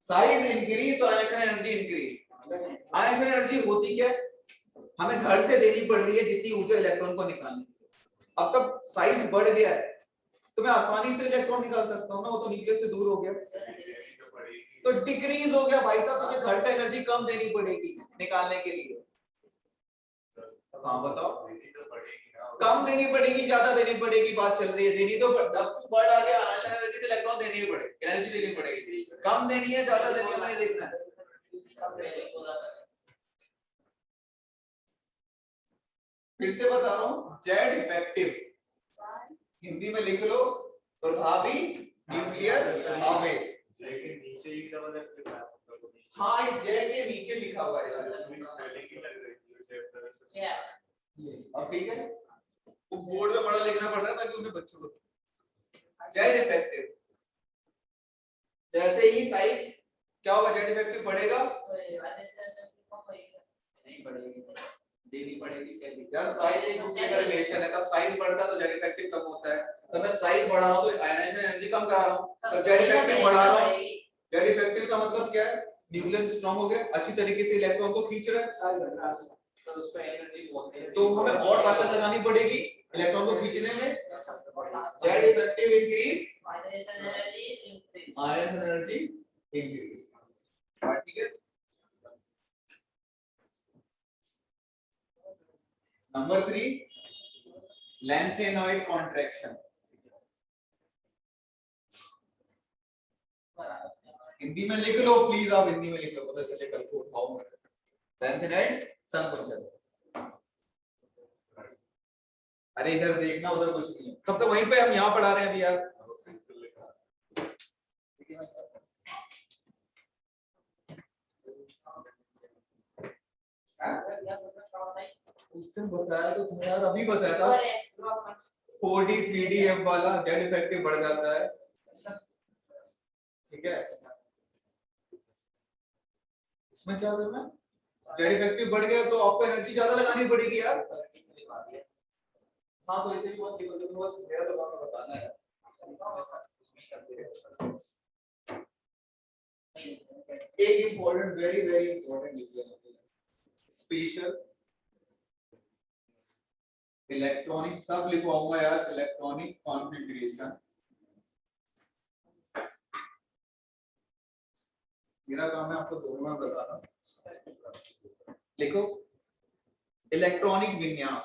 Speaker 1: साइज इंक्रीज तो ionisation energy increase. Ionisation energy होती क्या? हमें घर से देनी पड़ रही है जितनी ऊर्जा इलेक्ट्रॉन को निकालने के लिए। अब तब साइज बढ़ गया है तो मैं आसानी से इलेक्ट्रॉन निकाल सकता हूँ ना, वो तो न्यूक्लियस से दूर हो गया, तो डिक्रीज हो गया भाई साहब, तुझे घर से एनर्जी कम देनी पड़ेगी निकालने के लिए। हाँ बताओ, कम देनी पड़ेगी ज्यादा देनी पड़ेगी, बात चल रही है। देनी तो जब बढ़ आ गया आयनाइजेशन एनर्जी तो इलेक्ट्रॉन देनी ही पड़ेगी, एनर्जी देनी पड़ेगी। कम देनी है ज्यादा देनी है, नहीं देखना है। फिर से बता रहा हूँ, जेड इफेक्टिव हिंदी में लिख लो, प्रभावी न्यूक्लियर आवेश।
Speaker 3: नीचे ही डबल लिखा है।
Speaker 1: हाँ ये जे के नीचे लिखा हुआ है यार, अब ठीक है? वो बोर्ड में बड़ा लिखना पड़ रहा है ताकि उन्हें बच्चों को। जेड इफेक्टिव, जैसे ही साइज क्या होगा, जेड इफेक्टिव बढ़ेगा,
Speaker 4: नहीं बढ़ेगी, देनी पड़ेगी
Speaker 1: यार साइज एक दूसरे का रिलेशन है, तब साइज बढ़ता है तो जेड इफेक्टिव कम होता है। तो मैं साइज बढ़ा रहा हूं तो आयनाइजेशन एनर्जी कम करा रहा हूं, तो जेड इफेक्टिव बढ़ा रहा हूं। जेड इफेक्टिव का मतलब क्या है? न्यूक्लियस स्ट्रांग हो गया, अच्छी तरीके से इलेक्ट्रॉन को खींच रहा है,
Speaker 4: तो उसको एनर्जी बोलते हैं।
Speaker 1: तो हमें और ताकत लगानी पड़ेगी इलेक्ट्रॉन को खींचने में। Z effective increase,
Speaker 4: ionisation energy increase,
Speaker 1: ionisation energy increase, ठीक है? Number 3, lanthanoid contraction. हिंदी में लिख लो प्लीज, आप हिंदी में लिख लो, पता चले कल को उठाओ। लैंथेनॉइड संकुचन। अरे इधर देखना, उधर कुछ नहीं है, तब तो वहीं पे हम यहाँ पढ़ा रहे हैं अभी यार। उस दिन बताया तो था यार, अभी बताया था 4D 3D F वाला, जेड इफेक्टिव बढ़ जाता है, ठीक है? इसमें क्या करना है? जेड इफेक्टिव बढ़ गया तो आपको एनर्जी ज्यादा लगानी पड़ेगी यार। हाँ तो इसे भी बहुत केवल तो बस मेरा तो काम बताना है। एक important, very very important special electronic, सब लिखवाऊंगा यार, इलेक्ट्रॉनिक कॉन्फ़िगरेशन। मेरा काम है आपको दोनों में बताना। लिखो इलेक्ट्रॉनिक विन्यास,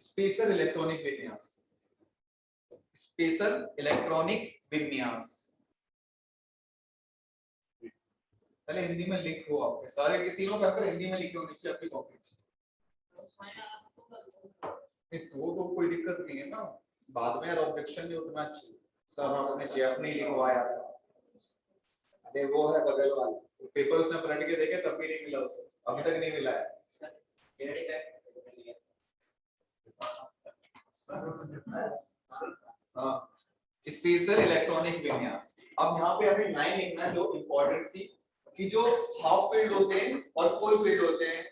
Speaker 1: स्पेशल इलेक्ट्रॉनिक विन्यास, स्पेशल इलेक्ट्रॉनिक विन्यास। पहले हिंदी में लिखो, आपके सारे के तीनों फैक्टर हिंदी में लिखो नीचे आपकी कॉपी। तो कोई दिक्कत नहीं है ना, बाद में ऑब्जेक्शन नहीं उतना अच्छी। सर आपने जेफ नहीं लिखवाया था, अरे वो है बगल वाला, पेपर उसने पलट के देखे तब भी नहीं मिला उसे, अभी तक नहीं मिला है। हाँ, स्पेशल इलेक्ट्रॉनिक विन्यास। अब यहाँ पे हमें लाइन लिखना है जो इंपॉर्टेंट थी कि जो हाफ फील्ड होते हैं और फुल फील्ड होते हैं,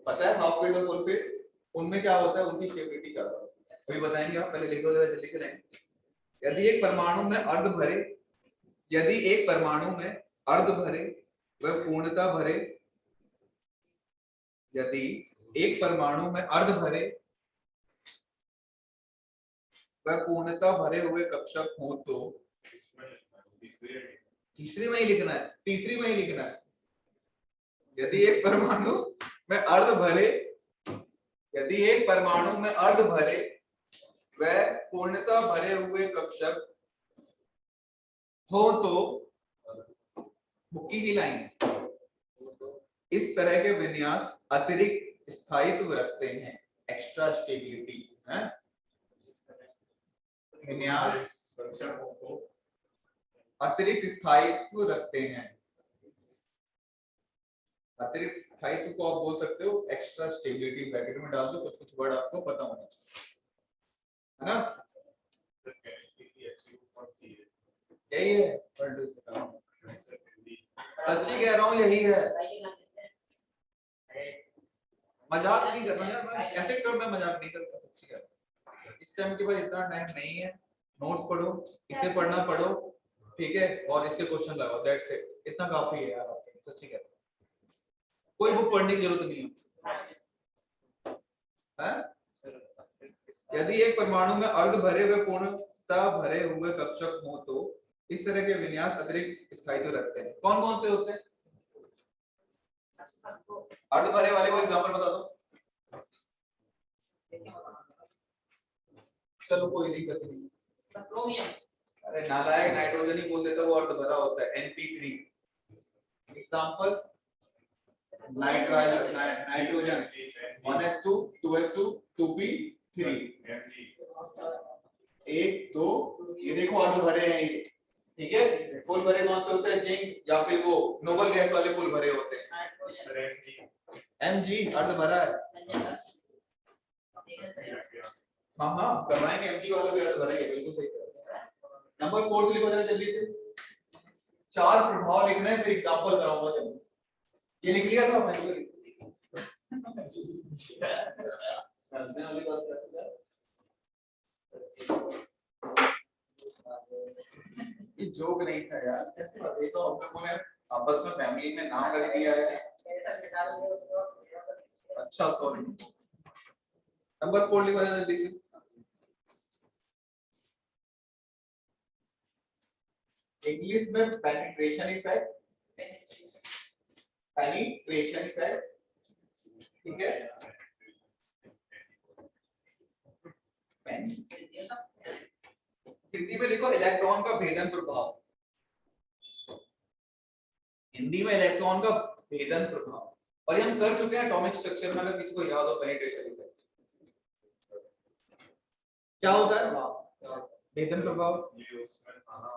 Speaker 1: पता है हाफ फील्ड और फुल फील्ड उनमें क्या होता है, उनकी स्टेबिलिटी क्या होता है, वही बताएंगे आप। पहले लिख दो जरा जल्दी से लाइन। यदि एक परमाणु में अर्ध भरे, यदि एक परमाणु में अर्ध भरे वह पूर्णतः भरे, यदि एक परमाणु में अर्ध भरे वह पूर्णतः भरे हुए कक्षक हो तो, तीसरी में ही लिखना है, तीसरी में ही लिखना है। यदि एक परमाणु में अर्ध भरे, यदि एक परमाणु में अर्ध भरे वह पूर्णतः भरे हुए कक्षक हो तो, बुक्की की लाइन है, इस तरह के विन्यास अतिरिक्त स्थायित्व रखते हैं, एक्स्ट्रा स्टेबिलिटी है। विन्यास अतिरिक्त स्थायित्व रखते हैं, अतिरिक्त स्थायित्व को आप बोल सकते हो एक्स्ट्रा स्टेबिलिटी, ब्रैकेट में डाल दो, कुछ कुछ वर्ड आपको पता होना चाहिए, है ना। यही है, सच्ची कह रहा हूँ यही है, मजाक नहीं कर रहा यार मैं, ऐसे टर्म में मजाक नहीं करता, सच्ची कह रहा हूँ। इस टाइम के बाद इतना टाइम नहीं है, नोट्स पढ़ो, इसे पढ़ना पढ़ो, ठीक है, और इसके क्वेश्चन लगाओ, दैट्स इट, इतना काफी है यार आपके, सच्ची कह रहा हूँ। कोई बुक पढ़ने की जरूरत नहीं है। यदि एक परमाणु में अर्ध भरे हुए पूर्णतः भरे हुए कक्षक हो तो इस तरह के विन्यास अतिरिक्त स्थायित्व रखते हैं। कौन कौन से होते हैं? अर्ध भरे वाले को एग्जांपल बता दो। चलो कोई दिक्कत नहीं।
Speaker 4: क्रोमियम।
Speaker 1: अरे नालायक, नाइट्रोजन ही बोल देता, वो अर्ध भरा होता है, Np3। Example nitrogen 1s2 2s2 2p3, 1 2, ये देखो अर्ध भरे हैं ये, ठीक है। फुल भरे कौन से होते हैं? जिंक या फिर वो नोबल गैस वाले फुल भरे होते हैं, Mg अर्ध भरा है। हाँ हाँ करवाएंगे, Mg वाला भी अर्ध भरा है, बिल्कुल सही है। नंबर 4 लिखो जरा जल्दी से, 4 प्रभाव लिखने हैं, फिर एग्जांपल कराऊंगा जल्दी। ये लिख लिया था मैंने, समझने वाली बात करते हैं। ये जोक नहीं था यार, कैसे बात, ये तो हम लोगों ने आपस में फैमिली में नाम कर दिया है। अच्छा सॉरी, नंबर 4 लिखो जल्दी से। इंग्लिश में पेनिट्रेशन इफेक्ट, पेनिट्रेशन इफेक्ट, ठीक है। हिंदी में लिखो इलेक्ट्रॉन का भेदन प्रभाव, हिंदी में इलेक्ट्रॉन का भेदन प्रभाव। और ये हम कर चुके हैं एटॉमिक स्ट्रक्चर में, अगर किसी को याद हो पेनिट्रेशन इफेक्ट क्या होता है, भेदन प्रभाव।
Speaker 3: ये उसमें था ना,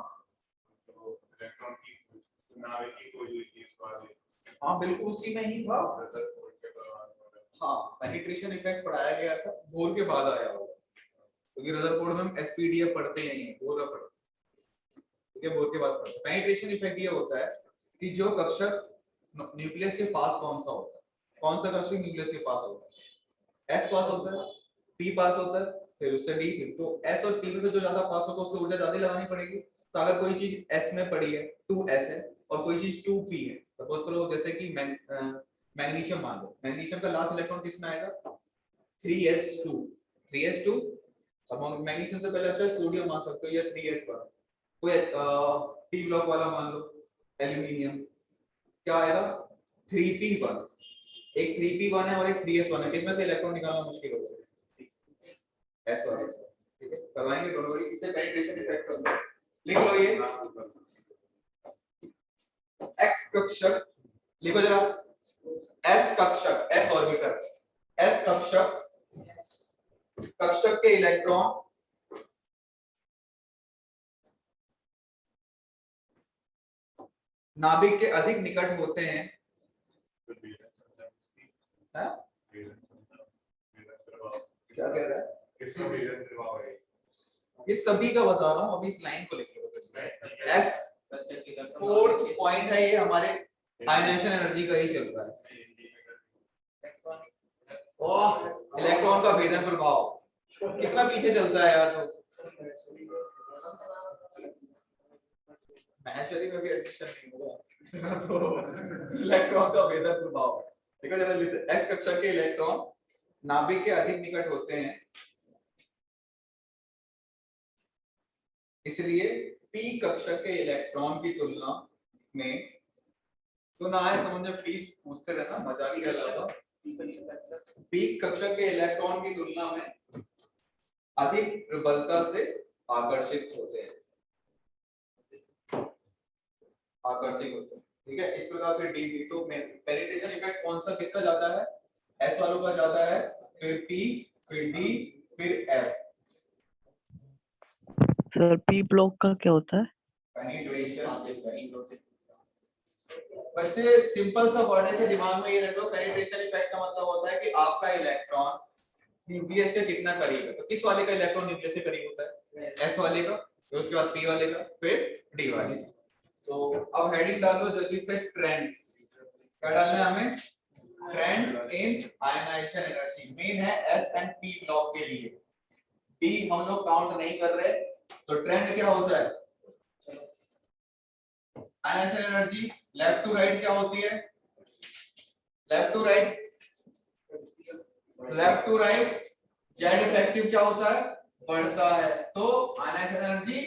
Speaker 3: तो इलेक्ट्रॉन की नाभिक कोई हुई थी इस बार।
Speaker 1: हाँ बिल्कुल उसी में ही था। हाँ पेनिट्रेशन इफेक्ट पढ़ाया गया था, बोर के बाद आया होगा, क्योंकि रदरफोर्ड में हम एसपीडीएफ पढ़ते ही हैं, बोर पढ़ते हैं, ठीक है, बोर के बाद पढ़ते हैं। पेनिट्रेशन इफेक्ट ये होता है कि जो कक्षक न्यूक्लियस के पास कौन सा होता है, कौन सा कक्षक न्यूक्लियस के पास होता है, एस पास होता है, पी पास होता है, फिर उससे डी, फिर तो एस और पी में से जो ज्यादा पास होगा उससे ऊर्जा ज्यादा लगानी पड़ेगी। तो अगर कोई चीज एस में पड़ी है, 2s है, और कोई चीज 2p है, सपोज करो जैसे कि मैग्नीशियम मान लो, मैग्नीशियम का लास्ट इलेक्ट्रॉन किस में आएगा, 3s2, 3s2। अब मैग्नीशियम से पहले अच्छा सोडियम मान सकते हो या 3s1, कोई p ब्लॉक वाला मान लो एल्यूमिनियम, क्या आएगा 3p1, एक 3p1 है और एक 3s1 है, किसमें से इलेक्ट्रॉन निकालना मुश्किल होगा, एस वाले से, ठीक है, करवाएंगे डोंट वरी। इससे पेनिट्रेशन इफेक्ट होता है, लिख लो ये x कक्षक, लिखो जरा s कक्षक, s ऑर्बिटल, s कक्षक, कक्षक के इलेक्ट्रॉन नाभिक के अधिक निकट होते हैं। हाँ? क्या कह रहा है? ये सभी का बता रहा हूँ, अभी इस लाइन को लिख लो। एस फोर्थ पॉइंट है, ये हमारे आयनाइजेशन एनर्जी का ही चल रहा है। ओह, इलेक्ट्रॉन का भेदन प्रभाव कितना पीछे चलता है यार। तो मैथ्स में भी एडमिशन नहीं हुआ तो इलेक्ट्रॉन का भेदन प्रभाव देखो जरा, एक्स कक्षा के इलेक्ट्रॉन नाभिक के अधिक निकट होते हैं, इसलिए पी कक्षा के इलेक्ट्रॉन की तुलना में, तो ना आए समझ में प्लीज पूछते रहना, मजाक के अलावा। पी कक्षा के इलेक्ट्रॉन की तुलना में अधिक प्रबलता से आकर्षित होते हैं, ठीक है। इस प्रकार के डी, तो पेनिट्रेशन इफेक्ट कौन सा किसका जाता है? एस वालों का जाता है, फिर पी, फिर डी, फिर एफ।
Speaker 5: सर पी ब्लॉक का क्या होता है?
Speaker 1: पेनिट्रेशन। बच्चे सिंपल सा वर्ड से दिमाग में ये रख लो, पेनिट्रेशन इफेक्ट का मतलब होता है कि आपका इलेक्ट्रॉन न्यूक्लियस के कितना करीब है। तो किस वाले का इलेक्ट्रॉन न्यूक्लियस के करीब होता है? एस वाले का, फिर उसके बाद पी वाले का, फिर डी वाले का। तो अब हेडिंग डाल दो जल्दी से, ट्रेंड्स। क्या डालना है हमें? Trends in ionisation energy. Main है एस एंड पी ब्लॉक के लिए, डी हम लोग काउंट नहीं कर रहे। तो ट्रेंड क्या होता है? Ionisation energy left to right क्या होती है? Left to right Z effective क्या होता है? बढ़ता है, तो आयनाइजेशन एनर्जी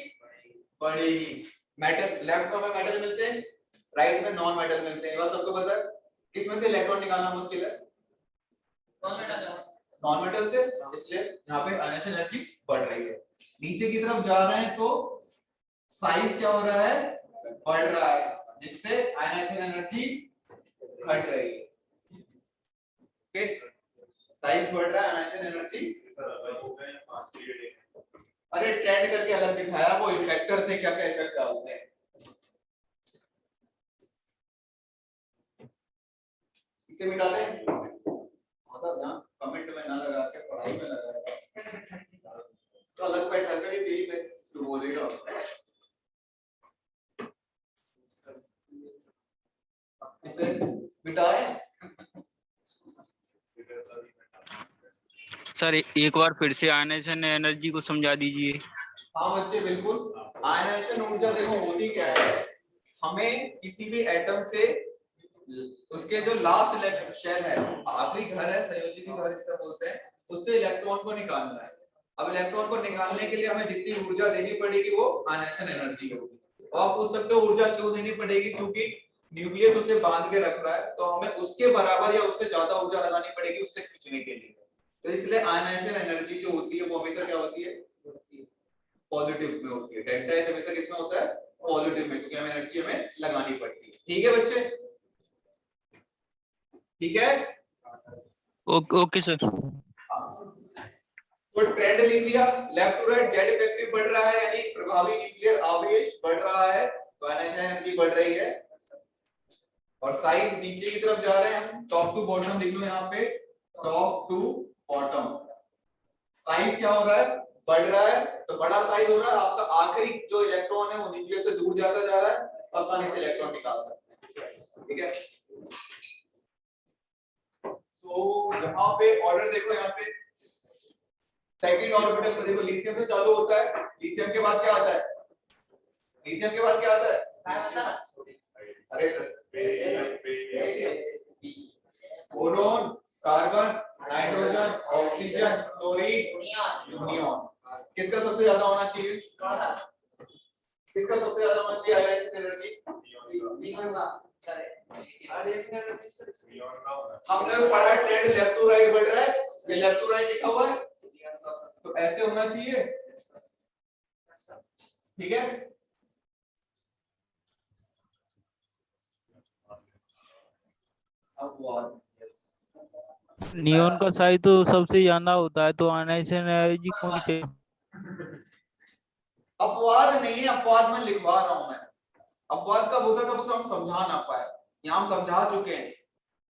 Speaker 1: बढ़ेगी। मेटल, लेफ्ट में हमें मेटल मिलते हैं, राइट में नॉन मेटल मिलते हैं, ये बात सबको पता है। किसमें से इलेक्ट्रॉन निकालना मुश्किल है? नॉन मेटल से, इसलिए यहाँ पे आयनाइजेशन एनर्जी बढ़ रही है। नीचे की तरफ जा रहे हैं तो साइज क्या हो रहा है? बढ़ रहा है, जिससे आयनाइजेशन एनर्जी घट रही है। ओके, साइज बढ़ रहा है, आयनाइजेशन एनर्जी। अरे ट्रेंड करके अलग दिखाया, वो इफेक्टर से क्या क्या इफेक्ट डालते हैं, इसे मिटा दें। आधा ध्यान कमेंट में ना लगा के पढ़ाई में लगा, तो अलग बैठा कर ही तेरी में तू बोलेगा। इसे मिटाएं।
Speaker 2: सर एक बार फिर से आयनाइजेशन एनर्जी को समझा दीजिए।
Speaker 1: हाँ बच्चे बिल्कुल। आयनाइजेशन ऊर्जा देखो होती क्या है, हमें किसी भी एटम से उसके जो लास्ट शेल है, आखिरी घर है, संयोजी की घर जिसे बोलते हैं, उससे इलेक्ट्रॉन को निकालना है। अब इलेक्ट्रॉन को निकालने के लिए हमें जितनी ऊर्जा देनी पड़ेगी वो आयनाइजेशन एनर्जी होगी। और आप पूछ सकते हो ऊर्जा क्यों देनी पड़ेगी? क्योंकि न्यूक्लियस उसे बांध के रख रहा है, तो हमें उसके बराबर या उससे ज्यादा ऊर्जा लगानी पड़ेगी उससे खींचने के लिए। तो इसलिए आयनाइजेशन एनर्जी जो होती है वो हमेशा क्या होती है? पॉजिटिव में होती है। डेल्टा एच हमेशा किसमें होता है? पॉजिटिव में, क्योंकि हमें एनर्जी हमें लगानी पड़ती है। ठीक है बच्चे? ठीक है,
Speaker 2: ओके सर।
Speaker 1: तो ट्रेंड लिख दिया, left to right Z effective बढ़ रहा है, यानी प्रभावी न्यूक्लियर आवेश बढ़ रहा है, तो आयनाइजेशन एनर्जी बढ़ रही है। और साइज नीचे की तरफ जा रहे हैं हम, टॉप टू बॉटम लिख लो यहाँ पे, टॉप टू बॉटम। साइज क्या हो रहा है? बढ़ रहा है, तो बड़ा साइज हो रहा है, आपका आखिरी जो इलेक्ट्रॉन है वो न्यूक्लियस से दूर जाता जा रहा है, आसानी से इलेक्ट्रॉन निकाल सकते हैं। ठीक है, तो यहाँ पे ऑर्डर देखो, यहाँ पे सेकंड ऑर्बिटल पे देखो लिथियम से चालू होता है, लिथियम के बाद क्या आता है? लिथियम के बाद क्या आता है? अरे boron, carbon, nitrogen, oxygen, chlorine, neon. किसका सबसे ज्यादा होना चाहिए? किसका सबसे ज्यादा होना चाहिए आयनाइजेशन एनर्जी? हमने पढ़ा ट्रेंड लेफ्ट टू राइट बढ़ रहा है, ये लेफ्ट टू राइट लिखा हुआ है, तो ऐसे होना चाहिए। ठीक है, अब
Speaker 2: नियॉन का साइज तो सबसे ज्यादा होता है, तो आयनाइजेशन एनर्जी कौन सी?
Speaker 1: अपवाद नहीं है, अपवाद में लिखवा रहा हूं मैं। अपवाद कब होता है जब उसे हम समझा ना पाए, यहाँ हम समझा चुके हैं।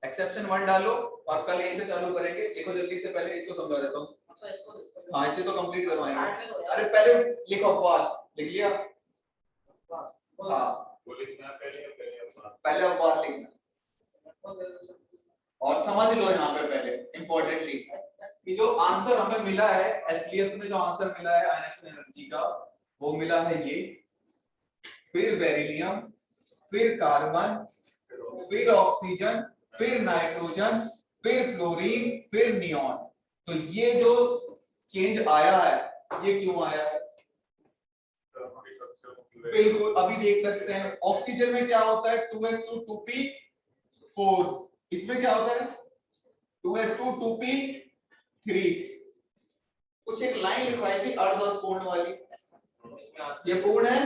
Speaker 1: एक्सेप्शन 1 डालो और कल यहीं से चालू करेंगे। देखो जल्दी से, पहले इसको समझा देता हूँ।
Speaker 4: अच्छा इसको
Speaker 1: हाँ इसे तो कंप्लीट करवाएंगे।
Speaker 4: 60 में तो हो
Speaker 1: अरे
Speaker 4: जाएगा।
Speaker 1: पहले लिखो अपवाद, लिख लिया? हाँ
Speaker 3: वो लिखना पहले अपवाद।
Speaker 1: पहले अपवाद लिखना और समझ लो यहाँ पे पहले इम्पोर्टेंटली कि जो आंसर हमें मिला है असलियत में, जो आंसर मिला है आयनेशन एनर्जी का, वो मिला है ये, फिर बेरिलियम, फिर कार्बन, फिर ऑक्सीजन, फिर नाइट्रोजन, फिर फ्लोरीन, फिर नियॉन। तो ये जो चेंज आया है ये क्यों आया है? बिल्कुल अभी देख सकते हैं ऑक्सीजन में क्या होता है 2s2 2p4, इसमें क्या होता है 2s2 2p3। कुछ एक लाइन लिखवाई थी अर्ध और पूर्ण वाली, ये पूर्ण है,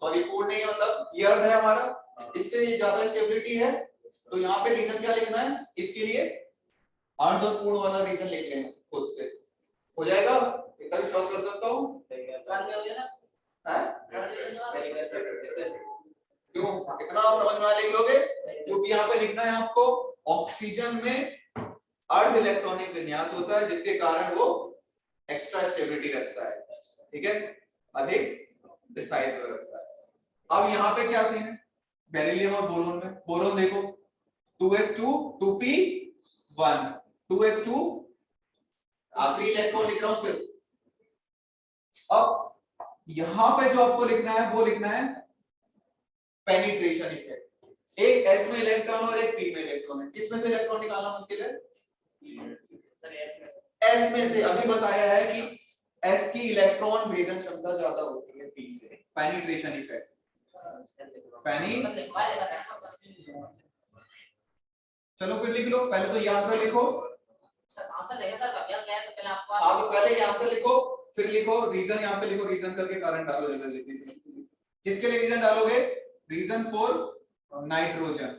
Speaker 1: सॉरी पूर्ण नहीं मतलब ये अर्ध है हमारा, इससे ये ज्यादा स्टेबिलिटी है। तो यहाँ पे रीजन क्या लिखना है इसके लिए? अर्ध और पूर्ण वाला रीजन लिख लेना खुद से, हो जाएगा। इतना विश्वास कर सकता हूँ? क्यों इतना समझ में लिख लोगे? क्योंकि यहाँ पे लिखना है आपको ऑक्सीजन में अर्ध इलेक्ट्रॉनिक विन्यास होता है जिसके कारण वो एक्स्ट्रा स्टेबिलिटी रखता है, ठीक है, अधिक स्थायित्व रखता है। अब यहाँ पे क्या सीन है बेरिलियम और बोरोन में? बोरोन देखो 2s2 2p1, 2s2 आखिरी इलेक्ट्रॉन लिख रहा हूं सिर्फ। अब यहां पे जो आपको लिखना है वो लिखना है पेनिट्रेशन इफेक्ट। एक s में इलेक्ट्रॉन और एक p में इलेक्ट्रॉन है, किसमें से इलेक्ट्रॉन निकालना मुश्किल है? s में से। अभी बताया है कि s की इलेक्ट्रॉन भेदन क्षमता ज्यादा होती है p से, पेनिट्रेशन इफेक्ट। चलो फिर लिख लो, पहले तो ये आंसर लिखो।
Speaker 4: आंसर देखें सर, अभ्यास क्या है सबसे पहले आपको?
Speaker 1: हाँ तो पहले ये आंसर लिखो, फिर लिखो रीजन, यहाँ पे लिखो रीजन करके कारण डालो जल्दी। किसके लिए रीजन डालोगे? Reason for nitrogen,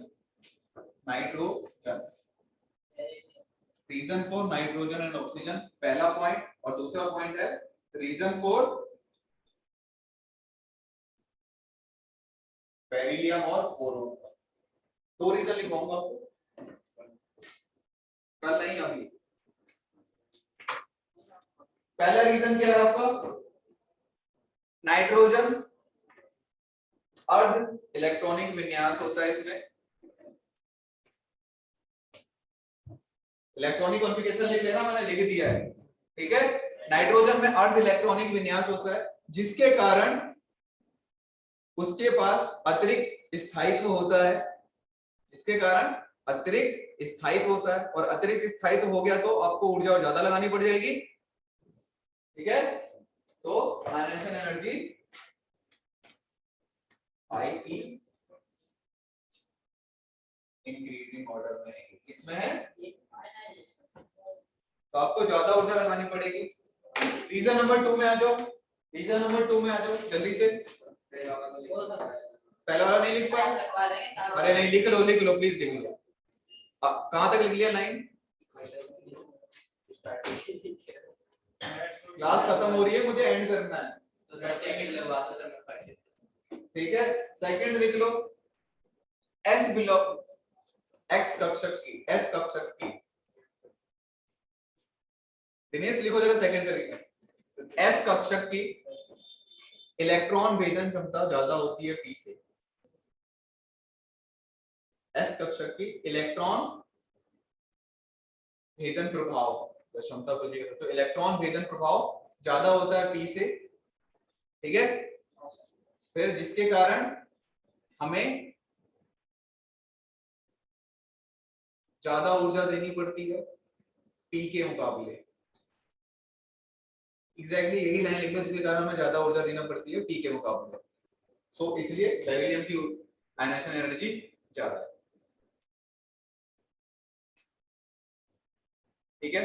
Speaker 1: reason for nitrogen and oxygen पहला पॉइंट, और दूसरा पॉइंट है रीजन फॉर बेरिलियम और बोरोन का। दो रीजन लिखवाऊंगा आपको, कल नहीं अभी। पहला रीजन क्या है आपका? नाइट्रोजन अर्ध इलेक्ट्रॉनिक विन्यास होता है इसमें, इलेक्ट्रॉनिक कॉन्फ़िगरेशन लिख लेना, मैंने लिख दिया है, ठीक है। नाइट्रोजन में अर्ध इलेक्ट्रॉनिक विन्यास होता है जिसके कारण उसके पास अतिरिक्त स्थायित्व होता है, जिसके कारण अतिरिक्त स्थायित्व होता है, और अतिरिक्त स्थायित्व हो गया तो आपको ऊर्जा और ज्यादा लगानी पड़ जाएगी, ठीक है। तो आयनेशन एनर्जी आई इंक्रीजिंग ऑर्डर में है, इसमें है तो आपको ज्यादा ऊर्जा लगानी पड़ेगी। रीजन नंबर 2 में आ जाओ, रीजन नंबर 2 में आ जाओ जल्दी से। पहला वाला नहीं लिख पाया? अरे नहीं, लिख लो प्लीज लिख लो। कहां तक लिख लिया लाइन? क्लास खत्म हो रही है, मुझे एंड करना है, ठीक है। सेकंड लिख लो, s बिलोंग x कक्षक की, s कक्षक की। दिनेश लिखो जरा सेकंड करेंगे। s कक्षक की इलेक्ट्रॉन भेदन क्षमता ज्यादा होती है p से। s कक्षक की इलेक्ट्रॉन भेदन प्रभाव क्षमता को लिख सकते हो, इलेक्ट्रॉन भेदन प्रभाव ज्यादा होता है p से, ठीक है। फिर जिसके कारण हमें ज्यादा ऊर्जा देनी पड़ती है p के मुकाबले। एग्जैक्टली यही लाइन लिख लो, जिसके कारण हमें ज्यादा ऊर्जा देना पड़ती है p के मुकाबले। सो इसलिए बेरिलियम की आयनेशन एनर्जी ज्यादा है, ठीक है।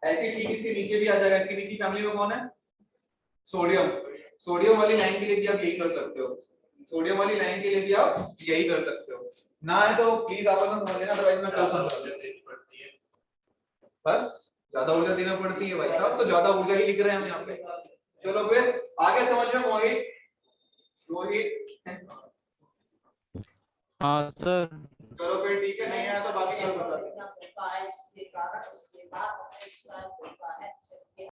Speaker 1: ऐसी ठीक इसके नीचे भी आ जाएगा। इसके नीचे फैमिली में कौन है? सोडियम। सोडियम वाली लाइन के लिए भी आप यही कर सकते हो, सोडियम वाली लाइन के लिए भी आप यही कर सकते हो। ना है तो प्लीज आप लोग समझ लेना, अदरवाइज मैं कल समझा दूंगा। बस ज्यादा ऊर्जा देना पड़ती है भाई साहब, तो ज्यादा ऊर्जा ही लिख रहे हैं हम यहाँ पे। चलो फिर आगे समझ में। रोहित
Speaker 2: हाँ सर
Speaker 1: चलो फिर ठीक है, नहीं आया तो बाकी कल बता देंगे।